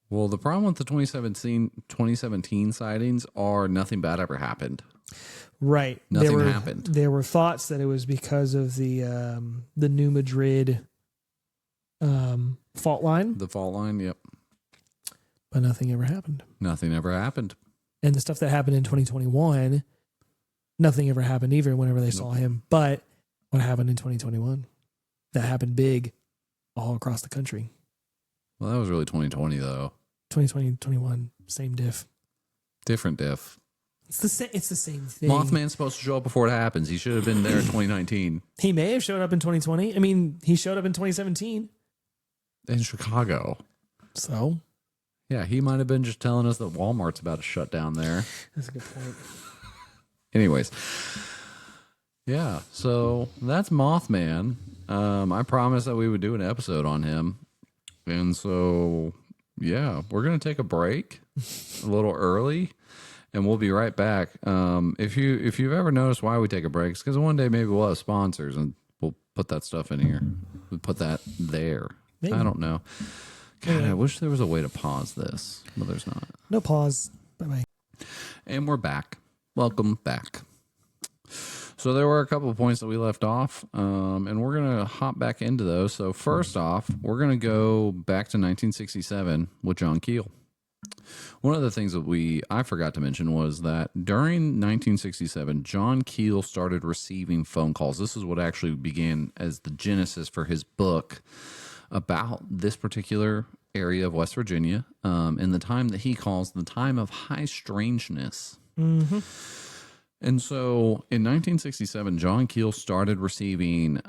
Well, the problem with the 2017 sightings are nothing bad ever happened. Right. Nothing happened. There were thoughts that it was because of the New Madrid fault line. The fault line, yep. But nothing ever happened. Nothing ever happened. And the stuff that happened in 2021, nothing ever happened either whenever they saw him. But what happened in 2021? That happened big all across the country. Well, that was really 2020, though. 2020, 21, same diff. Different diff. It's the same thing. Mothman's supposed to show up before it happens. He should have been there in 2019. He may have showed up in 2020. I mean, he showed up in 2017. In Chicago. So? Yeah, he might have been just telling us that Walmart's about to shut down there. That's a good point. Anyways. Yeah, so that's Mothman. I promised that we would do an episode on him. And so, yeah, we're going to take a break a little early, and we'll be right back. If you've ever noticed why we take a break, it's because one day maybe we'll have sponsors, and we'll put that stuff in here. We'll put that there. Maybe. I don't know. God, I wish there was a way to pause this, but there's not. No pause. Bye-bye. And we're back. Welcome back. So there were a couple of points that we left off, and we're going to hop back into those. So first off, we're going to go back to 1967 with John Keel. One of the things that I forgot to mention was that during 1967, John Keel started receiving phone calls. This is what actually began as the genesis for his book about this particular area of West Virginia, in the time that he calls the time of high strangeness. And so in 1967, John Keel started receiving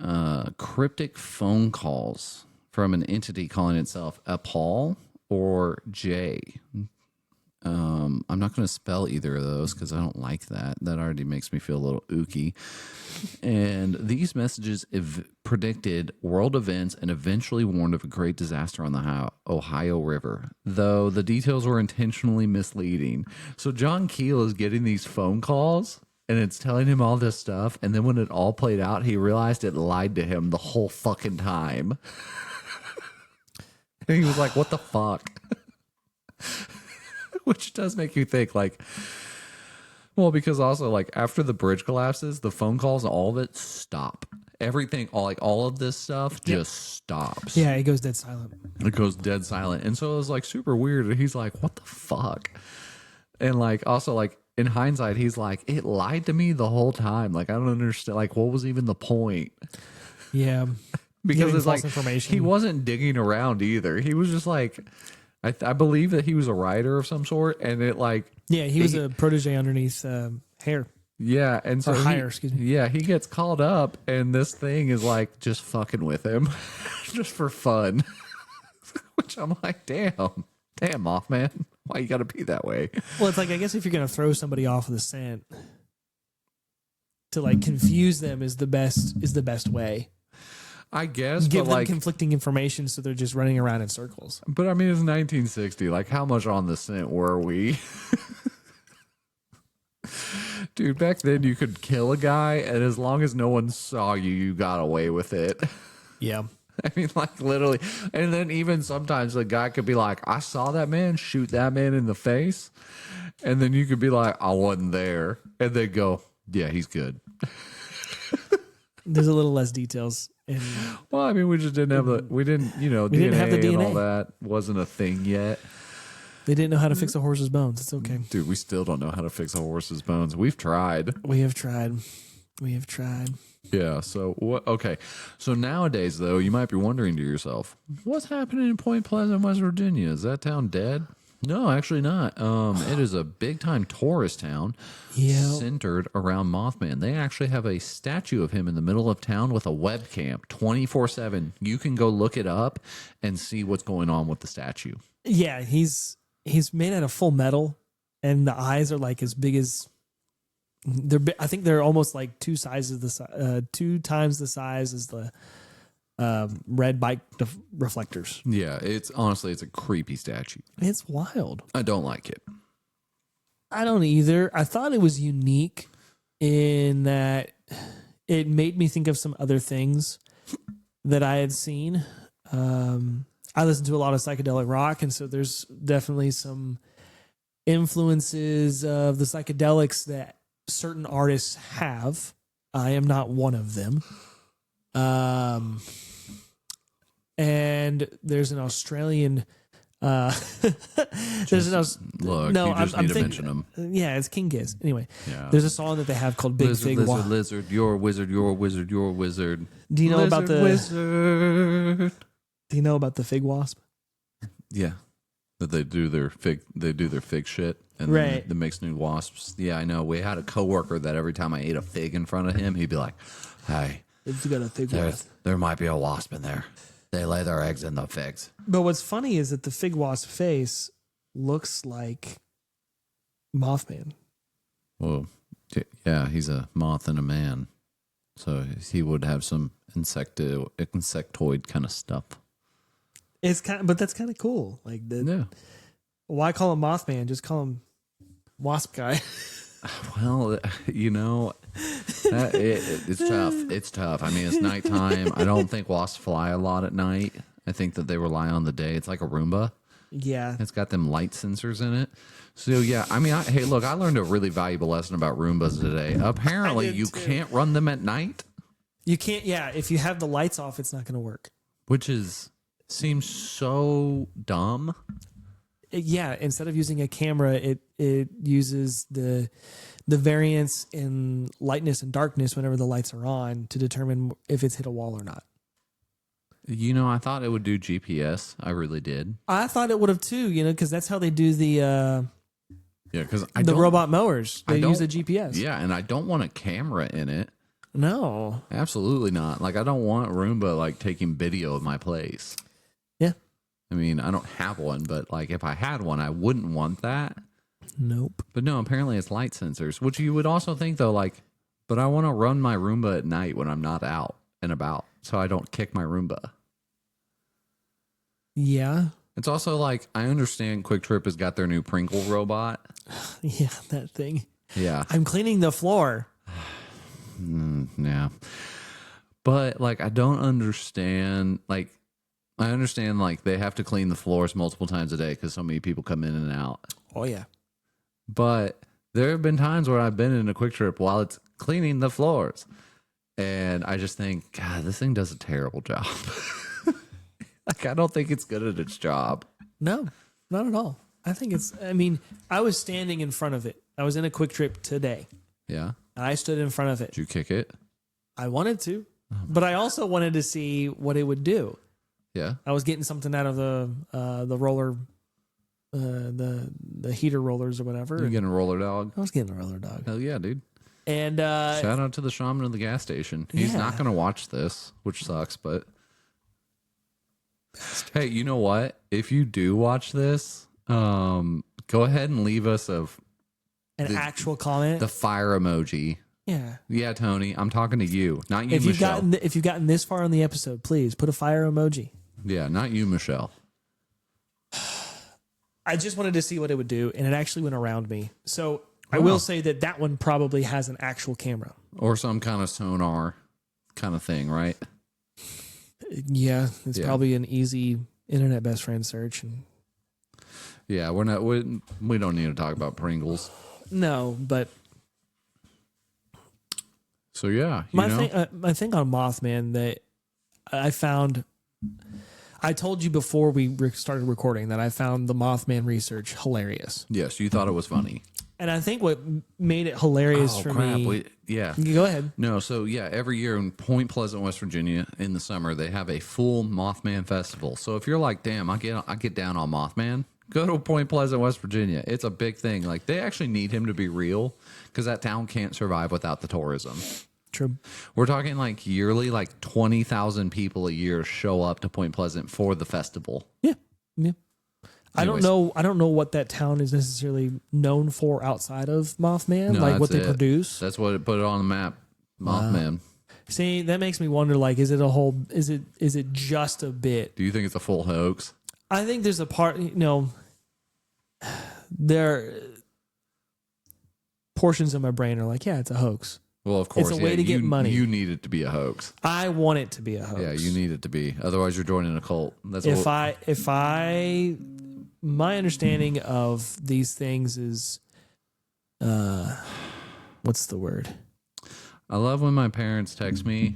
cryptic phone calls from an entity calling itself Paul or J. I'm not going to spell either of those because I don't like that. That already makes me feel a little ooky. And these messages predicted world events and eventually warned of a great disaster on the Ohio River, though the details were intentionally misleading. So John Keel is getting these phone calls and it's telling him all this stuff. And then when it all played out, he realized it lied to him the whole fucking time. And he was like, what the fuck? Which does make you think, like, well, because also, like, after the bridge collapses, the phone calls, all of it stop. Everything, all of this stuff just stops. Yeah, it goes dead silent. It goes dead silent. And so it was, like, super weird. And he's like, what the fuck? And, like, also, like, in hindsight, he's like, it lied to me the whole time. Like, I don't understand. Like, what was even the point? Yeah. Because it's like, information. he wasn't digging around either. He was just like... I believe that he was a writer of some sort, and it like he was a protege underneath Hare. Yeah, and so Hire, excuse me. Yeah, he gets called up, and this thing is like just fucking with him, just for fun. Which I'm like, damn, Mothman, why you got to be that way? Well, it's like I guess if you're gonna throw somebody off of the scent, to like confuse them is the best way. I guess, give but them like conflicting information, so they're just running around in circles. But I mean, it's 1960. Like, how much on the scent were we? Dude, back then you could kill a guy, and as long as no one saw you, you got away with it. Yeah. I mean, like, literally. And then even sometimes the guy could be like, I saw that man shoot that man in the face. And then you could be like, I wasn't there. And they go, yeah, he's good. There's a little less details. Well, I mean, we just didn't have DNA, didn't have the DNA. and all that wasn't a thing yet. They didn't know how to fix a horse's bones. It's okay. Dude, we still don't know how to fix a horse's bones. We've tried. We have tried. Yeah. So what? Okay. So nowadays, though, you might be wondering to yourself, what's happening in Point Pleasant, West Virginia? Is that town dead? No, actually not. It is a big time tourist town centered around Mothman. They actually have a statue of him in the middle of town with a webcam 24/7. You can go look it up and see what's going on with the statue. Yeah, he's made out of full metal, and the eyes are like as big as I think they're almost like two times the size as the red bike reflectors. Yeah, it's a creepy statue. It's wild. I don't like it. I don't either. I thought it was unique in that it made me think of some other things that I had seen. I listen to a lot of psychedelic rock, and so there's definitely some influences of the psychedelics that certain artists have. I am not one of them. And there's an Australian. There's look. No, you just need to mention them. Yeah, it's King Giz. Anyway, yeah. There's a song that they have called "Big Lizard, Fig." Lizard, Lizard, you're a wizard, you're a wizard, you're a wizard. Do you know Lizard, about the wizard? Do you know about the fig wasp? Yeah, that they do their fig shit, and right. That makes new wasps. Yeah, I know. We had a coworker that every time I ate a fig in front of him, he'd be like, "Hey, it's got a fig wasp. There might be a wasp in there. They lay their eggs in the figs." But what's funny is that the fig wasp face looks like Mothman. Well, yeah, he's a moth and a man, so he would have some insectoid kind of stuff. But that's kind of cool. Like, why call him Mothman? Just call him Wasp Guy. Well, it's tough. It's tough. I mean, it's nighttime. I don't think wasps fly a lot at night. I think that they rely on the day. It's like a Roomba. Yeah. It's got them light sensors in it. So, yeah, I mean, hey, look, I learned a really valuable lesson about Roombas today. Apparently, you can't run them at night. You can't, yeah. If you have the lights off, it's not going to work. Which seems so dumb. Yeah, instead of using a camera, it uses the variance in lightness and darkness whenever the lights are on to determine if it's hit a wall or not. I thought it would do GPS. I really did. I thought it would have too, because that's how they do Yeah, because The robot mowers, they use a GPS. Yeah, and I don't want a camera in it. No. Absolutely not. Like, I don't want Roomba, like, taking video of my place. Yeah. I mean, I don't have one, but, like, if I had one, I wouldn't want that. Nope. But no, apparently it's light sensors, which you would also think, though, like, but I want to run my Roomba at night when I'm not out and about, so I don't kick my Roomba. Yeah. It's also like, I understand Quick Trip has got their new Pringle robot. Yeah, that thing. Yeah. I'm cleaning the floor. Yeah. But, like, I don't understand, like, I understand, like, they have to clean the floors multiple times a day because so many people come in and out. Oh, yeah. But there have been times where I've been in a Quick Trip while it's cleaning the floors. And I just think, God, this thing does a terrible job. Like, I don't think it's good at its job. No, not at all. I mean, I was standing in front of it. I was in a Quick Trip today. Yeah. I stood in front of it. Did you kick it? I wanted to, but I also wanted to see what it would do. Yeah. I was getting something out of the roller, the heater rollers or whatever. You getting a roller dog? I was getting a roller dog. Hell yeah, dude. And shout out to the shaman of the gas station. He's Yeah. not going to watch this, which sucks, but hey, you know what? If you do watch this, go ahead and leave us an actual comment. the fire emoji. Yeah. Yeah, Tony, I'm talking to you, not you, If you've Michelle. gotten this far in the episode, please put a fire emoji. Yeah, not you, Michelle. I just wanted to see what it would do, and it actually went around me. So I will say that one probably has an actual camera. Or some kind of sonar kind of thing, right? Yeah, it's Yeah. probably an easy internet best friend search. And Yeah, we don't need to talk about Pringles. no, but So yeah, my thing on Mothman that I found. I told you before we started recording that I found the Mothman research hilarious. Yes, you thought it was funny. And I think what made it hilarious for me. Yeah. Go ahead. No, so yeah, every year in Point Pleasant, West Virginia, in the summer, they have a full Mothman festival. So if you're like, damn, I get down on Mothman, go to Point Pleasant, West Virginia. It's a big thing. Like, they actually need him to be real because that town can't survive without the tourism. True. We're talking like yearly, like 20,000 people a year show up to Point Pleasant for the festival. Yeah. Yeah. Anyways. I don't know what that town is necessarily known for outside of Mothman, No, like what that's they it. produce. That's what it put it on the map. Mothman. See, that makes me wonder, like, is it just a bit? Do you think it's a full hoax? I think there's a part, there portions of my brain are like, yeah, it's a hoax. Well, of course. It's a way to get money. You need it to be a hoax. I want it to be a hoax. Yeah, you need it to be. Otherwise, you're joining a cult. That's My understanding of these things is, what's the word? I love when my parents text me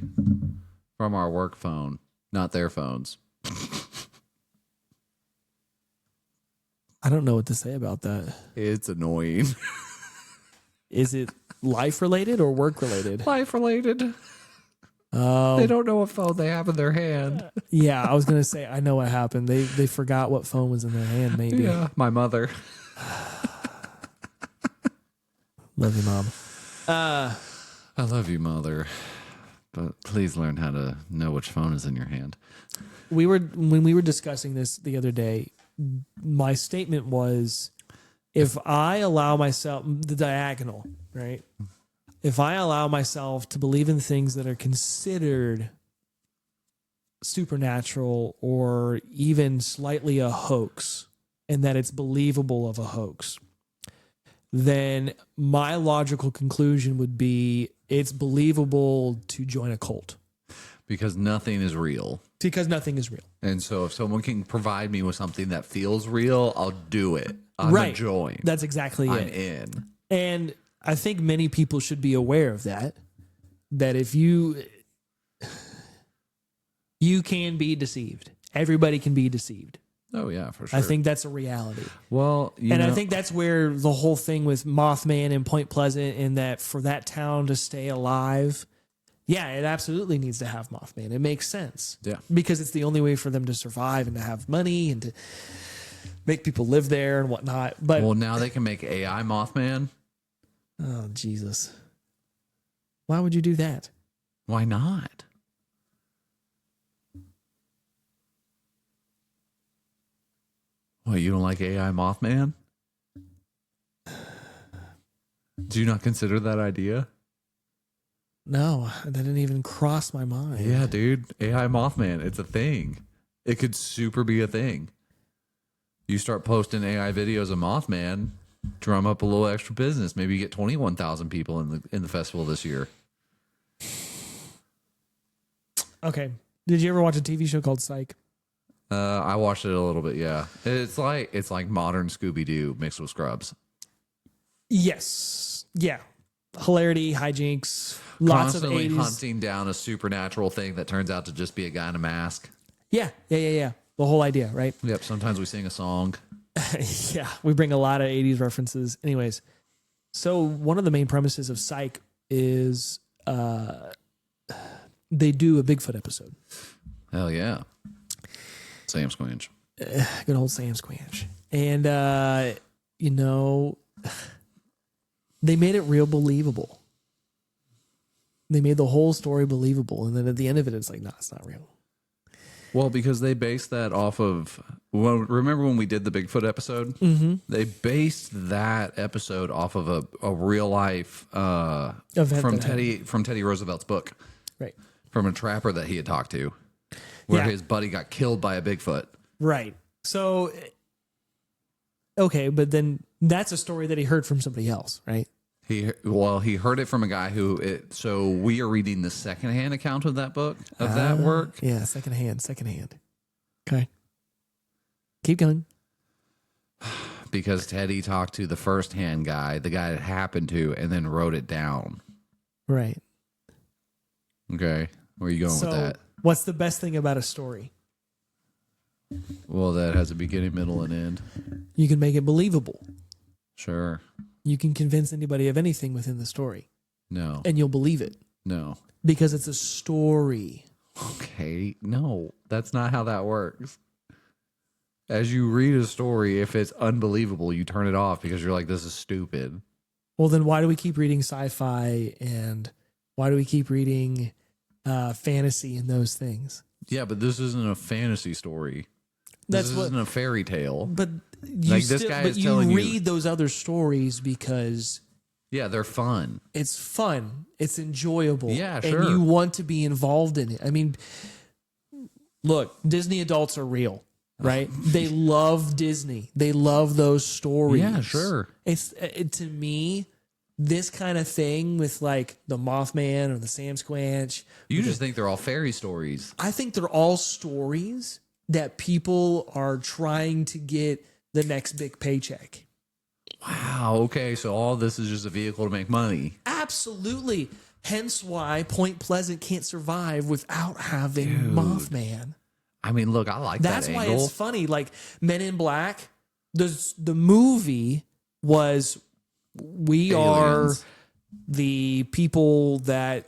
from our work phone, not their phones. I don't know what to say about that. It's annoying. Is it life related or work related? Life related. Oh, They don't know what phone they have in their hand. yeah. I was gonna say I know what happened. They forgot what phone was in their hand. Maybe. Yeah, my mother. Love you, Mom. I love you, mother. But please learn how to know which phone is in your hand. When we were discussing this the other day, my statement was, if I allow myself the diagonal, right? If I allow myself to believe in things that are considered supernatural or even slightly a hoax, and that it's believable of a hoax, then my logical conclusion would be it's believable to join a cult. Because nothing is real. Because nothing is real. And so if someone can provide me with something that feels real, I'll do it. I'm Right. a join. That's exactly I'm it. in. And I think many people should be aware of that. That if you can be deceived. Everybody can be deceived. Oh, yeah, for sure. I think that's a reality. Well, I think that's where the whole thing with Mothman and Point Pleasant, and that for that town to stay alive, yeah, it absolutely needs to have Mothman. It makes sense. Yeah. Because it's the only way for them to survive and to have money and to make people live there and whatnot. But Well, now they can make AI Mothman. oh, Jesus. Why would you do that? Why not? What, you don't like AI Mothman? Do you not consider that idea? No, that didn't even cross my mind. Yeah, dude. AI Mothman. It's a thing. It could super be a thing. You start posting AI videos of Mothman, drum up a little extra business. Maybe you get 21,000 people in the festival this year. Okay. Did you ever watch a TV show called Psych? I watched it a little bit, yeah. It's like modern Scooby-Doo mixed with Scrubs. Yes. Yeah. Hilarity, hijinks, lots Constantly of 80s. hunting down a supernatural thing that turns out to just be a guy in a mask. Yeah. The whole idea, right? Yep, sometimes we sing a song. Yeah. We bring a lot of 80s references. Anyways, so one of the main premises of Psych is they do a Bigfoot episode. Hell yeah. Sam Squinch. Good old Sam Squanch. And, you know, they made it real believable. They made the whole story believable. And then at the end of it, it's like, no, it's not real. Well, because they based that off of, well, remember when we did the Bigfoot episode? Mm-hmm. They based that episode off of a real life Event from that Teddy Roosevelt's book, Right. from a trapper that he had talked to, where Yeah. his buddy got killed by a Bigfoot. Right. So, okay, but then that's a story that he heard from somebody else, right? He heard it from a guy so we are reading the secondhand account of that book, of that work. Yeah, secondhand. Okay. Keep going. Because Teddy talked to the first-hand guy, the guy it happened to, and then wrote it down. Right. Okay. Where are you going So, with that? what's the best thing about a story? Well, that has a beginning, middle, and end. You can make it believable. Sure. You can convince anybody of anything within the story, No. and you'll believe it No. because it's a story. Okay. No, that's not how that works. As you read a story, if it's unbelievable, you turn it off because you're like, this is stupid. Well, then why do we keep reading sci-fi and why do we keep reading fantasy and those things? Yeah, but this isn't a fantasy story. That's This isn't a fairy tale. But you Like, this guy is you telling you- read those other stories because Yeah, they're fun. it's fun, it's enjoyable, Yeah, and sure. you want to be involved in it. I mean, look, Disney adults are real, right? They love Disney. They love those stories. Yeah, sure. To me, this kind of thing with like the Mothman or the Sam Squanch. You just think they're all fairy stories. I think they're all stories that people are trying to get the next big paycheck. Wow. Okay, so all this is just a vehicle to make money. Absolutely. Hence why Point Pleasant can't survive without having Dude. Mothman. I mean, look, I like That's that why angle. it's funny. Like Men in Black, the movie was we Aliens. are the people that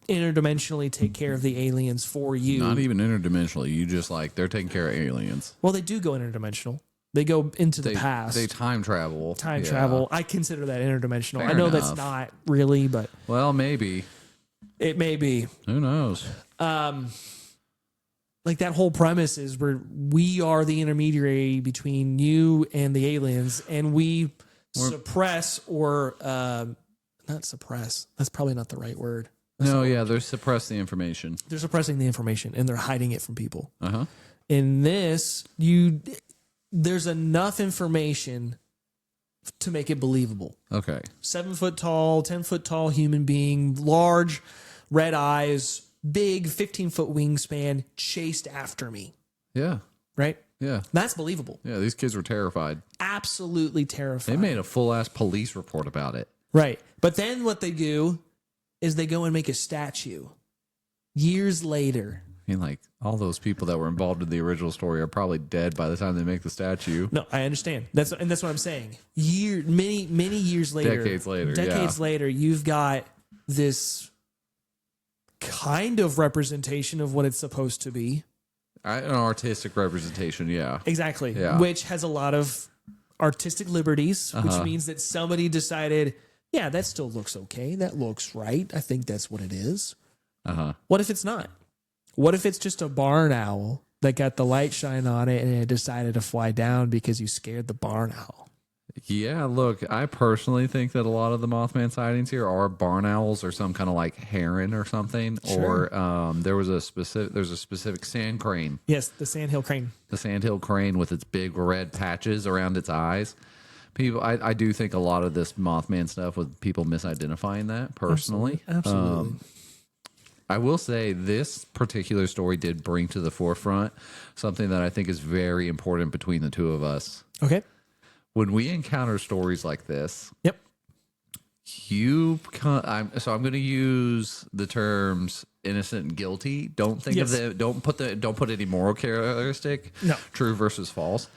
interdimensionally take care of the aliens for you. Not even interdimensionally. You just like they're taking care of aliens. Well, they do go interdimensional. They go into the They past. They time travel. Time Yeah. travel. I consider that interdimensional. Fair I know that's enough. not really, but Well, maybe. it may be. Who knows? Like that whole premise is we are the intermediary between you and the aliens, and we suppress or not suppress. That's probably not the right word. No, yeah, they're suppressing the information. They're suppressing the information and they're hiding it from people. Uh-huh. In this, there's enough information to make it believable. Okay. 7 foot tall, 10 foot tall human being, large, red eyes, big 15-foot wingspan, chased after me. Yeah. Right? Yeah. That's believable. Yeah, these kids were terrified. Absolutely They terrifying. made a full-ass police report about it. Right. But then what they do is they go and make a statue years later. I mean, like, all those people that were involved in the original story are probably dead by the time they make the statue. No, I understand. That's what I'm saying. Many years later. Decades later, Decades later, you've got this kind of representation of what it's supposed to be. An artistic representation, yeah. Exactly. Yeah. Which has a lot of artistic liberties, which means that somebody decided, yeah, that still looks okay. That looks right. I think that's what it is. What if it's not? What if it's just a barn owl that got the light shine on it and it decided to fly down because you scared the barn owl? Yeah, look, I personally think that a lot of the Mothman sightings here are barn owls or some kind of like heron or something. Sure. Or there's a specific sand crane, Yes, the sandhill crane. the sandhill crane with its big red patches around its eyes. People, I do think a lot of this Mothman stuff with people misidentifying that personally. Absolutely. I will say this particular story did bring to the forefront something that I think is very important between the two of us. Okay. When we encounter stories like this, Yep. so I'm going to use the terms innocent and guilty. Don't think Yes. of don't put any moral characteristic. No. True versus false.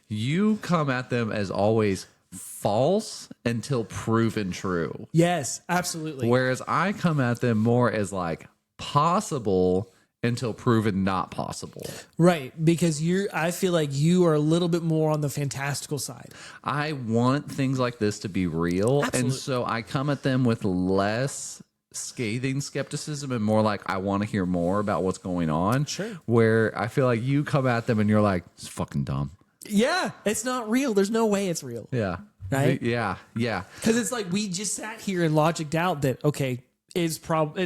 You come at them as always false until proven true. Yes, absolutely. Whereas I come at them more as like possible until proven not possible. Right, because I feel like you are a little bit more on the fantastical side. I want things like this to be real. Absolutely. And so I come at them with less scathing skepticism and more like I want to hear more about what's going on. Sure. Where I feel like you come at them and you're like, it's fucking dumb. Yeah, it's not real. There's no way it's real. Yeah. Right? Yeah. Yeah. Because it's like we just sat here and logicked out that, okay, it's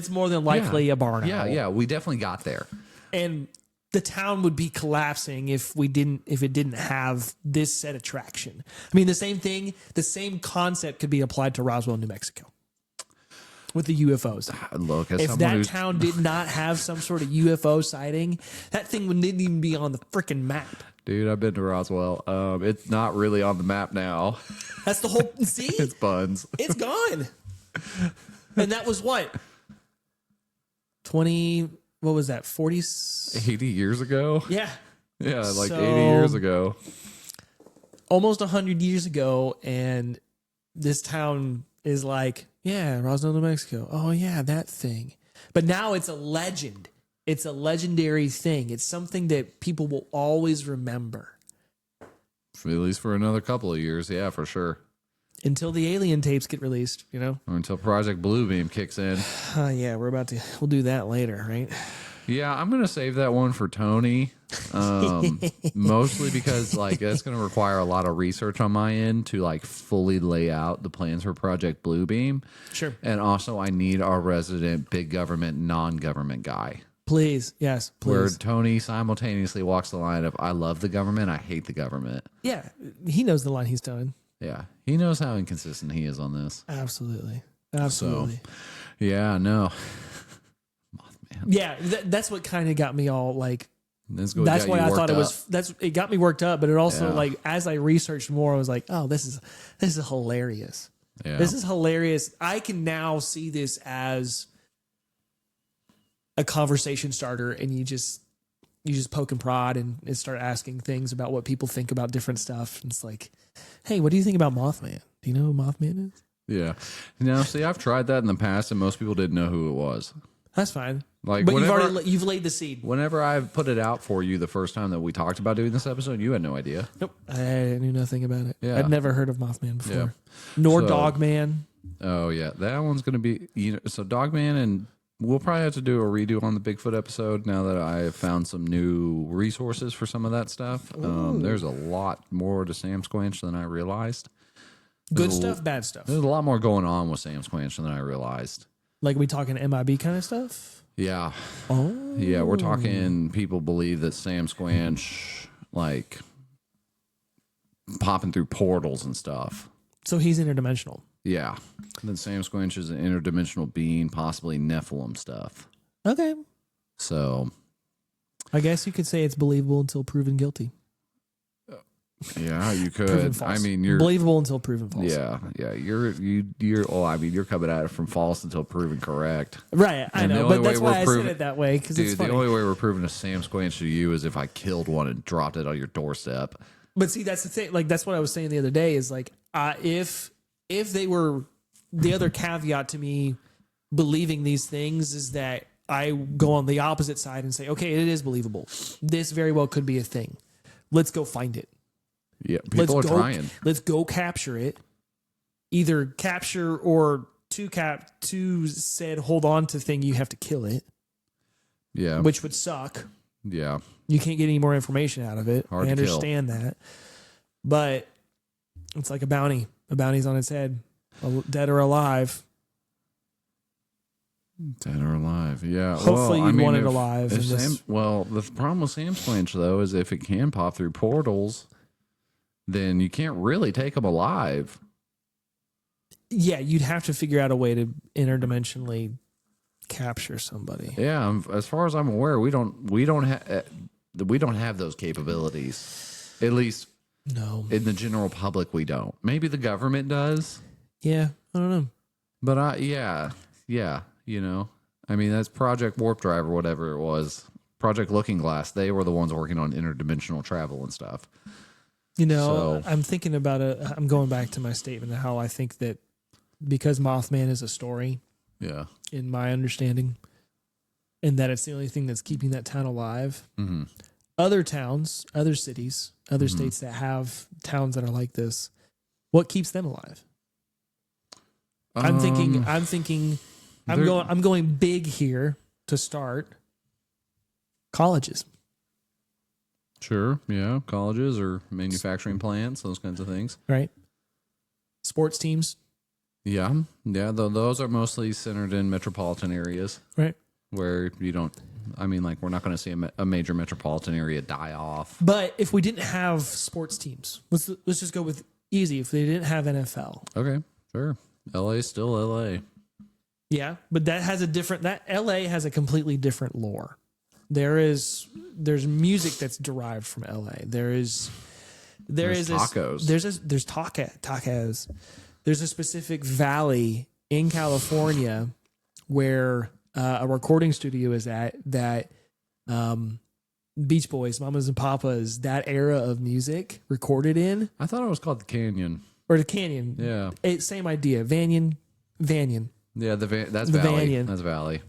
more than likely a barn owl. Yeah. Yeah. We definitely got there. And the town would be collapsing if it didn't have this set of traction. I mean, the same concept could be applied to Roswell, New Mexico, with the UFOs. Look, as If someone that who's town did not have some sort of UFO sighting, that thing wouldn't even be on the freaking map. dude, I've been to Roswell. It's not really on the map now. That's the whole. See, It's buns. it's gone. And that was what 20. What was that? 40. 80 years ago? Yeah, Yeah, like So- 80 years ago. almost 100 years ago, and this town is like, yeah, Roswell, New Mexico. Oh yeah, that thing. But now it's a legend. It's a legendary thing. It's something that people will always remember At least for another couple of years. Yeah, for sure. until the alien tapes get released. You know. Or until Project Bluebeam kicks in. Yeah, we'll do that later, right? Yeah, I'm going to save that one for Tony. Mostly because like that's going to require a lot of research on my end to like fully lay out the plans for Project Bluebeam. Sure. And also I need our resident big government, non-government guy. Please, yes, Where please. Tony simultaneously walks the line of I love the government, I hate the government. Yeah, he knows the line he's towing. Yeah. He knows how inconsistent he is on this. Absolutely. Absolutely. Yeah, no. Mothman. Yeah, that's what kind of got me all like. That's Why I thought it was. It got me worked up, but it also Yeah. like as I researched more, I was like, oh, this is hilarious. Yeah. This is hilarious. I can now see this as a conversation starter, and you just poke and prod and start asking things about what people think about different stuff. And it's like, hey, what do you think about Mothman? Do you know who Mothman is? Yeah. Now, see, I've tried that in the past, and most people didn't know who it was. That's fine. Like, But whenever, you've laid the seed. whenever I put it out for you the first time that we talked about doing this episode, you had no idea. Nope. I knew nothing about it. Yeah. I'd never heard of Mothman before. Yeah. Nor So- Dogman. Oh yeah, that one's gonna be so Dogman, and we'll probably have to do a redo on the Bigfoot episode now that I have found some new resources for some of that stuff. There's a lot more to Sam Squanch than I realized. Good There's a- stuff, bad stuff. There's a lot more going on with Sam Squanch than I realized. Like we talking MIB kind of stuff? Yeah, Oh. yeah, we're talking. People believe that Sam Squanch like popping through portals and stuff. So he's interdimensional. Yeah, then Sam Squanch is an interdimensional being, possibly Nephilim stuff. Okay. So I guess you could say it's believable until proven guilty. yeah, you Proven could. false. I mean, you're believable until proven false. yeah, yeah. You're. Oh, I mean, you're coming at it from false until proven correct. Right. I And the know, only but that's way why we're I proving- said it that way because it's Dude, funny. the only way we're proving a Sam Squanch to you is if I killed one and dropped it on your doorstep. But see, that's the thing. Like that's what I was saying the other day. Is like if they were the other caveat to me believing these things is that I go on the opposite side and say, okay, it is believable. This very well could be a thing. Let's go find it. Yeah, people are trying. Let's go capture it. Either capture or to said hold on to thing, you have to kill it. Yeah. Which would suck. Yeah. You can't get any more information out of it. Hard I to understand that. But it's like a bounty. A bounty's on its head. Dead or alive. Dead or alive. Yeah. Hopefully well, you'd want it alive. Well, the problem with Sam's Planch, though, is if it can pop through portals, then you can't really take them alive. Yeah, you'd have to figure out a way to interdimensionally capture somebody. Yeah, as far as I'm aware, we don't have those capabilities. At least, no. In the general public, we don't. Maybe the government does. Yeah, I don't know. But yeah, you know, I mean, that's Project Warp Drive or whatever it was. Project Looking Glass. They were the ones working on interdimensional travel and stuff. You know, I'm thinking about it. I'm going back to my statement of how I think that because Mothman is a story. Yeah. In my understanding, and that it's the only thing that's keeping that town alive. Mm-hmm. Other towns, other cities, other states that have towns that are like this, what keeps them alive? I'm going big here to start. Colleges. Sure. Yeah. Colleges or manufacturing plants, those kinds of things. Right. Sports teams. Yeah. Yeah. Those are mostly centered in metropolitan areas. Right. Where you don't, I mean, like, we're not going to see a major metropolitan area die off. But if we didn't have sports teams, let's just go with easy. If they didn't have NFL. Okay. Sure. LA still LA. Yeah. But that has LA has a completely different lore. There's music that's derived from LA. There's tacos. There's tacos. There's a specific valley in California where a recording studio is at that Beach Boys, Mamas and Papas, that era of music recorded in. I thought it was called the Canyon. Or the Canyon. Yeah. Same idea. Vanyon. Yeah, that's the Valley. Vanyon. That's Valley.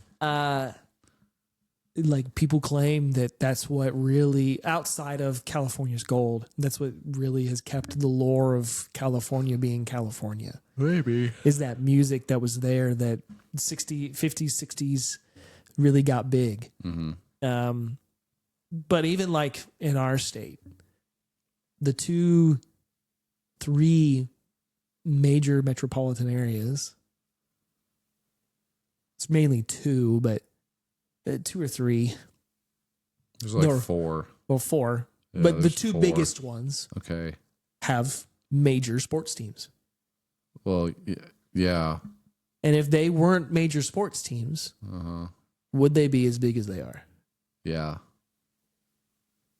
Like people claim that's what really, outside of California's gold, that's what really has kept the lore of California being California. Maybe. Is that music that was there that 50s, 60s really got big. Mm-hmm. But even like in our state, the 3 major metropolitan areas, it's mainly 2, but 2 or 3. There's like 4. Well, 4. Yeah, but the 2 4. biggest ones have major sports teams. Well, yeah. And if they weren't major sports teams, would they be as big as they are? Yeah.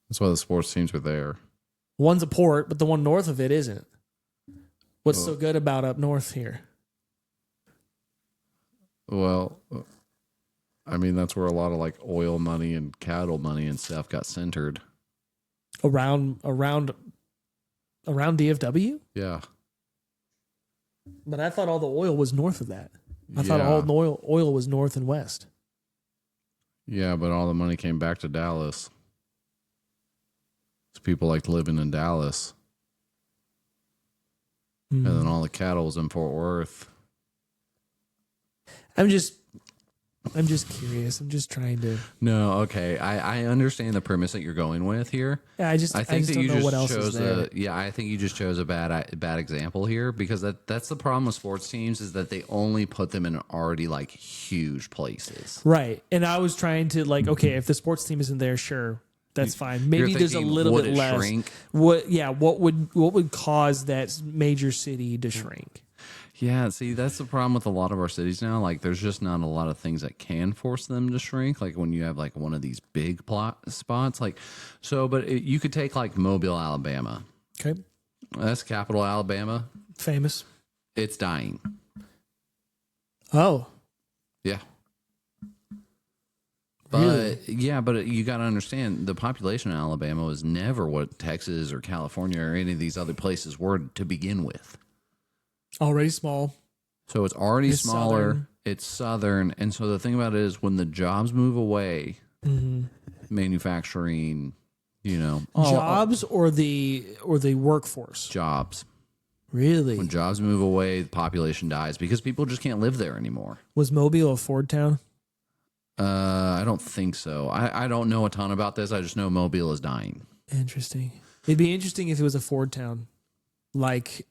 That's why the sports teams are there. One's a port, but the one north of it isn't. What's so good about up north here? Well, I mean, that's where a lot of like oil money and cattle money and stuff got centered. Around DFW? Yeah. But I thought all the oil was north of that. I thought all the oil was north and west. Yeah, but all the money came back to Dallas. So people liked living in Dallas. And then all the cattle was in Fort Worth. I'm just curious. I'm just trying to. No, okay. I understand the premise that you're going with here. Yeah, I think that you don't know what else is there. I think you just chose a bad example here because that's the problem with sports teams is that they only put them in already like huge places. Right. And I was trying to like, okay, if the sports team isn't there, sure. That's fine. Maybe there's a little bit less. Shrink? What would cause that major city to shrink? Yeah, see, that's the problem with a lot of our cities now. Like, there's just not a lot of things that can force them to shrink. Like, when you have, like, one of these big spots. Like, so, but you could take, like, Mobile, Alabama. Okay. That's capital Alabama. Famous. It's dying. Oh. Yeah. Really? But, yeah, but you got to understand, the population in Alabama was never what Texas or California or any of these other places were to begin with. Already small. So it's already smaller. Southern. It's southern, and so the thing about it is when the jobs move away, manufacturing, Jobs or the workforce. jobs. Really? When jobs move away, the population dies because people just can't live there anymore. Was Mobile a Ford town? I don't think so. I don't know a ton about this. I just know Mobile is dying. Interesting. It'd be interesting if it was a Ford town, like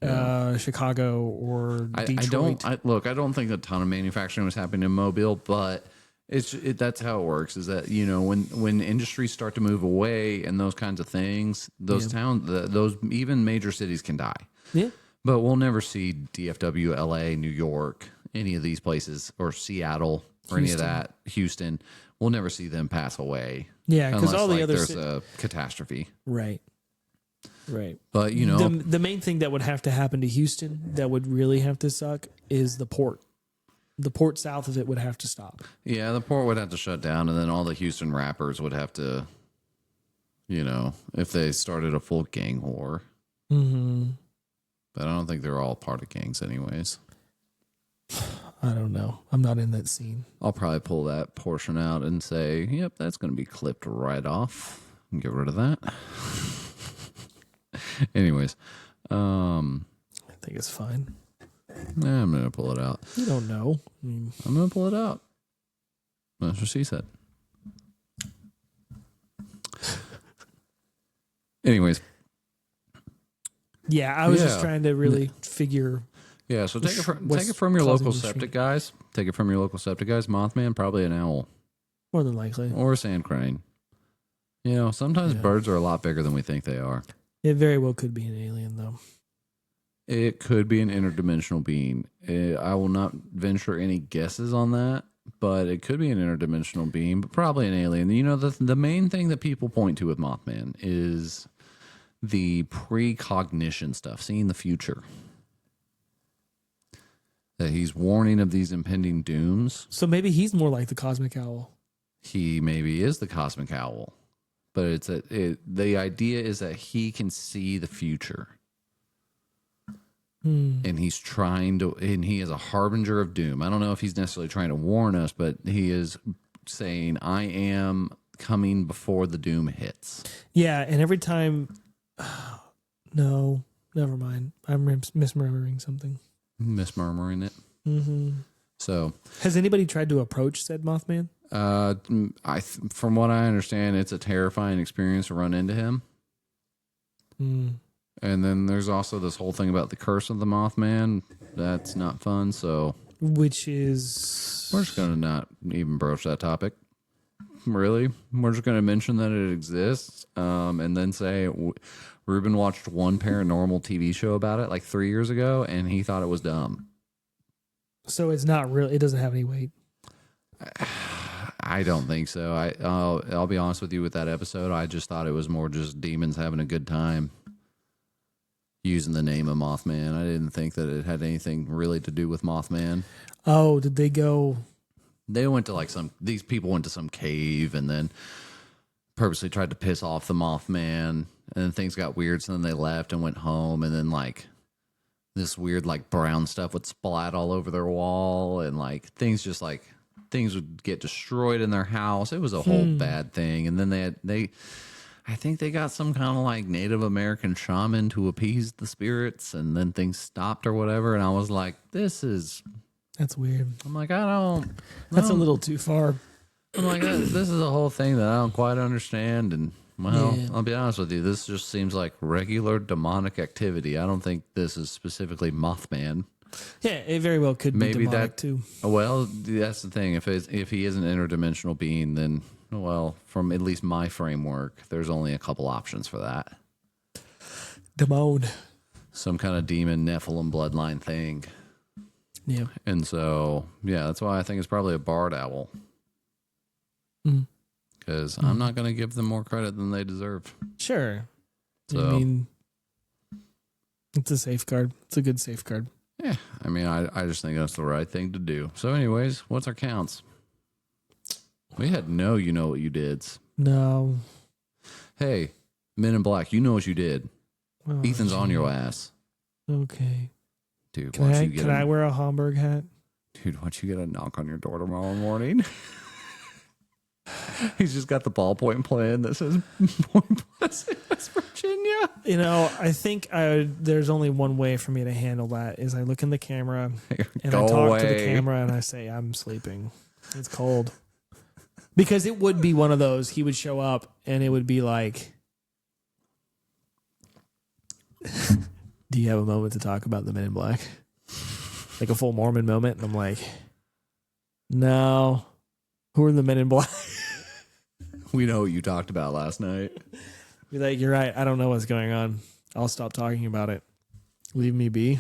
Chicago or Detroit. I don't think a ton of manufacturing was happening in Mobile, but that's how it works. Is that when industries start to move away and those kinds of things, those towns, those even major cities can die. Yeah. But we'll never see DFW, LA, New York, any of these places, or Seattle, or any of that, Houston. We'll never see them pass away. Yeah, because all the other there's a catastrophe. Right. Right. But the main thing that would have to happen to Houston that would really have to suck is the port. The port south of it would have to stop. Yeah, the port would have to shut down, and then all the Houston rappers would have to, if they started a full gang war. Mm-hmm. But I don't think they're all part of gangs anyways. I don't know. I'm not in that scene. I'll probably pull that portion out and say, yep, that's going to be clipped right off and get rid of that. Anyways. I think it's fine. I'm going to pull it out. You don't know. I'm going to pull it out. That's what she said. Anyways. Yeah, I was just trying to really figure. Yeah, so take it from your local septic guys. Take it from your local septic guys. Mothman, probably an owl. More than likely. Or a sand crane. Sometimes birds are a lot bigger than we think they are. It very well could be an alien, though. It could be an interdimensional being. I will not venture any guesses on that, but it could be an interdimensional being, but probably an alien. The main thing that people point to with Mothman is the precognition stuff, seeing the future. That he's warning of these impending dooms. So maybe he's more like the cosmic owl. He maybe is the cosmic owl, but the idea is that he can see the future. And he's and he is a harbinger of doom. I don't know if he's necessarily trying to warn us, but he is saying, I am coming before the doom hits. Yeah, and every time... No, never mind. I'm misremembering something. Mismurmuring it. Mm-hmm. So, has anybody tried to approach said Mothman? From what I understand, it's a terrifying experience to run into him. And then there's also this whole thing about the curse of the Mothman. That's not fun. So, which is, we're just going to not even broach that topic. Really, we're just going to mention that it exists, and then say Ruben watched one paranormal TV show about it like 3 years ago, and he thought it was dumb. So it's not real. It doesn't have any weight. I don't think so. I'll be honest with you with that episode. I just thought it was more just demons having a good time using the name of Mothman. I didn't think that it had anything really to do with Mothman. Oh, did they go? They went to these people went to some cave and then purposely tried to piss off the Mothman, and then things got weird, so then they left and went home, and then this weird brown stuff would splat all over their wall, and things would get destroyed in their house. It was a whole bad thing. And then I think they got some kind of Native American shaman to appease the spirits, and then things stopped or whatever, and I was like, that's weird. I'm like, I don't. That's a little too far. I'm like, this is a whole thing that I don't quite understand. And, I'll be honest with you, this just seems like regular demonic activity. I don't think this is specifically Mothman. Yeah, it very well could be demonic too. Well, that's the thing. If he is an interdimensional being, then, from at least my framework, there's only a couple options for that. Demon. Some kind of demon Nephilim bloodline thing. Yeah. And so, that's why I think it's probably a barred owl. Because I'm not going to give them more credit than they deserve. Sure. So, I mean, it's a safeguard. It's a good safeguard. Yeah. I mean, I just think that's the right thing to do. So anyways, what's our counts? We had no you know what you did. No. Hey, Men in Black, you know what you did. Oh, Ethan's on your ass. Okay. Dude, Can I wear a Homburg hat? Dude, once you get a knock on your door tomorrow morning, he's just got the ballpoint plan that says Point Pleasant, West Virginia. You know, I think there's only one way for me to handle that is I look in the camera and I talk to the camera and I say, I'm sleeping. It's cold. Because it would be one of those, he would show up and it would be like, do you have a moment to talk about the Men in Black? Like a full Mormon moment. And I'm like, no. Who are the Men in Black? We know what you talked about last night. Be like, you're right. I don't know what's going on. I'll stop talking about it. Leave me be.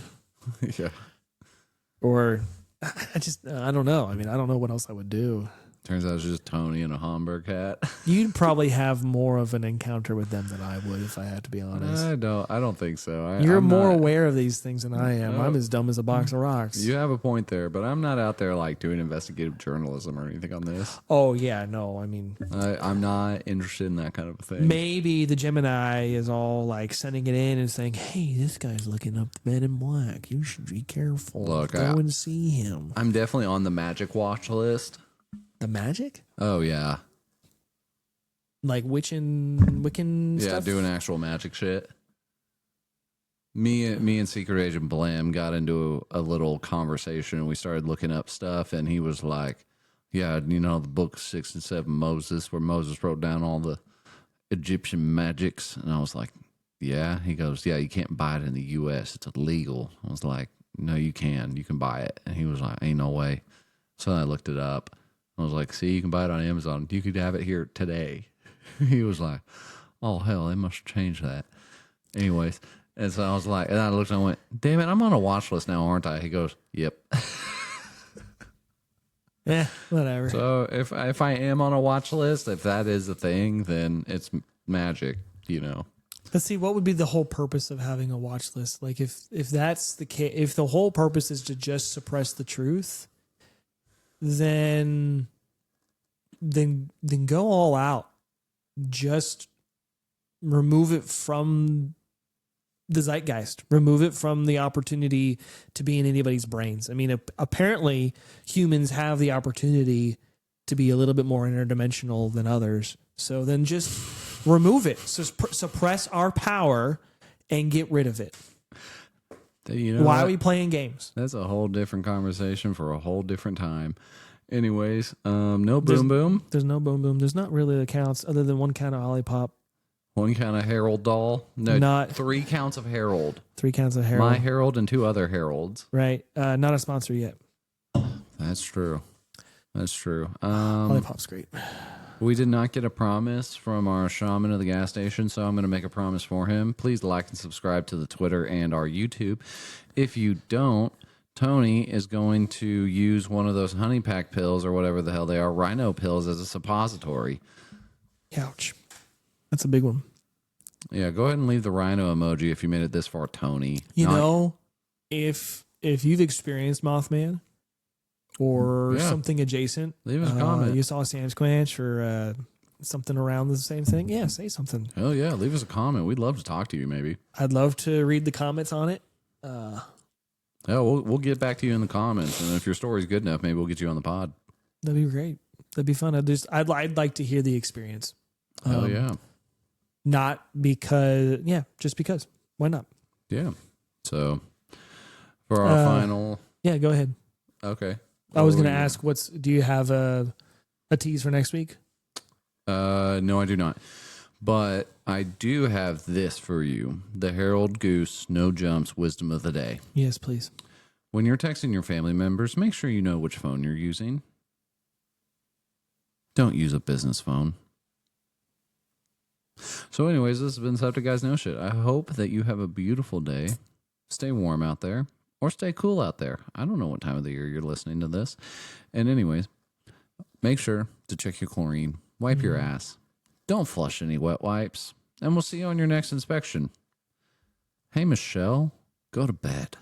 Yeah. Or I don't know. I mean, I don't know what else I would do. Turns out it's just Tony and a Hamburg hat. You'd probably have more of an encounter with them than I would, if I had to be honest. I don't think so. You're I'm more not aware of these things than I am. No. I'm as dumb as a box of rocks. You have a point there, but I'm not out there like doing investigative journalism or anything on this. Oh, yeah, no. I mean, I'm not interested in that kind of a thing. maybe the Gemini is all like sending it in and saying, hey, this guy's looking up the Men in Black. You should be careful. Look, Go and see him. I'm definitely on the magic watch list. The magic? Oh, yeah. Like Wiccan Yeah, stuff? doing actual magic shit. Me and Secret Agent Blam got into a little conversation and we started looking up stuff and he was like, yeah, you know, the book 6 and 7 Moses, where Moses wrote down all the Egyptian magics. And I was like, yeah. He goes, yeah, you can't buy it in the U.S. It's illegal. I was like, no, you can. You can buy it. And he was like, ain't no way. So I looked it up. I was like, see, you can buy it on Amazon. You could have it here today. He was like, oh, hell, they must change that. Anyways, and so I was like, and I looked and I went, damn it, I'm on a watch list now, aren't I? He goes, yep. Yeah, whatever. So if I am on a watch list, if that is the thing, then it's magic, you know. Let's see, what would be the whole purpose of having a watch list? Like if that's the case, if the whole purpose is to just suppress the truth, then go all out. Just remove it from the zeitgeist. Remove it from the opportunity to be in anybody's brains. I mean, apparently humans have the opportunity to be a little bit more interdimensional than others. So then just remove it. So suppress our power and get rid of it. You know, why are we playing games? That's a whole different conversation for a whole different time. Anyways, no boom boom. There's no boom boom. There's not really accounts other than one count of Olipop. One count of Harold doll. No, Not 3 counts of Harold. 3 counts of Harold. My Harold and 2 other Harolds. Right. Not a sponsor yet. That's true. That's true. Olipop's great. We did not get a promise from our shaman of the gas station, so I'm going to make a promise for him. Please like and subscribe to the Twitter and our YouTube. If you don't, Tony is going to use one of those honey pack pills or whatever the hell they are, rhino pills, as a suppository. Ouch. That's a big one. Yeah, go ahead and leave the rhino emoji if you made it this far, Tony. You know, if you've experienced Mothman or something adjacent, leave us a comment. You saw Sam Squanch or something around the same thing, yeah, say something. Hell yeah, leave us a comment. We'd love to talk to you, maybe. I'd love to read the comments on it. Yeah, we'll get back to you in the comments, and if your story's good enough, maybe we'll get you on the pod. That'd be great. That'd be fun. I'd like to hear the experience. Hell yeah. Not because, just because. Why not? Yeah. So, for our final... Yeah, go ahead. Okay. I was going to ask, do you have a tease for next week? No, I do not. But I do have this for you. The Harold Goose No Jumps Wisdom of the Day. Yes, please. When you're texting your family members, make sure you know which phone you're using. Don't use a business phone. So anyways, this has been Septic Guys Know Shit. I hope that you have a beautiful day. Stay warm out there. Or stay cool out there. I don't know what time of the year you're listening to this. And anyways, make sure to check your chlorine. Wipe your ass. Don't flush any wet wipes. And we'll see you on your next inspection. Hey, Michelle, go to bed.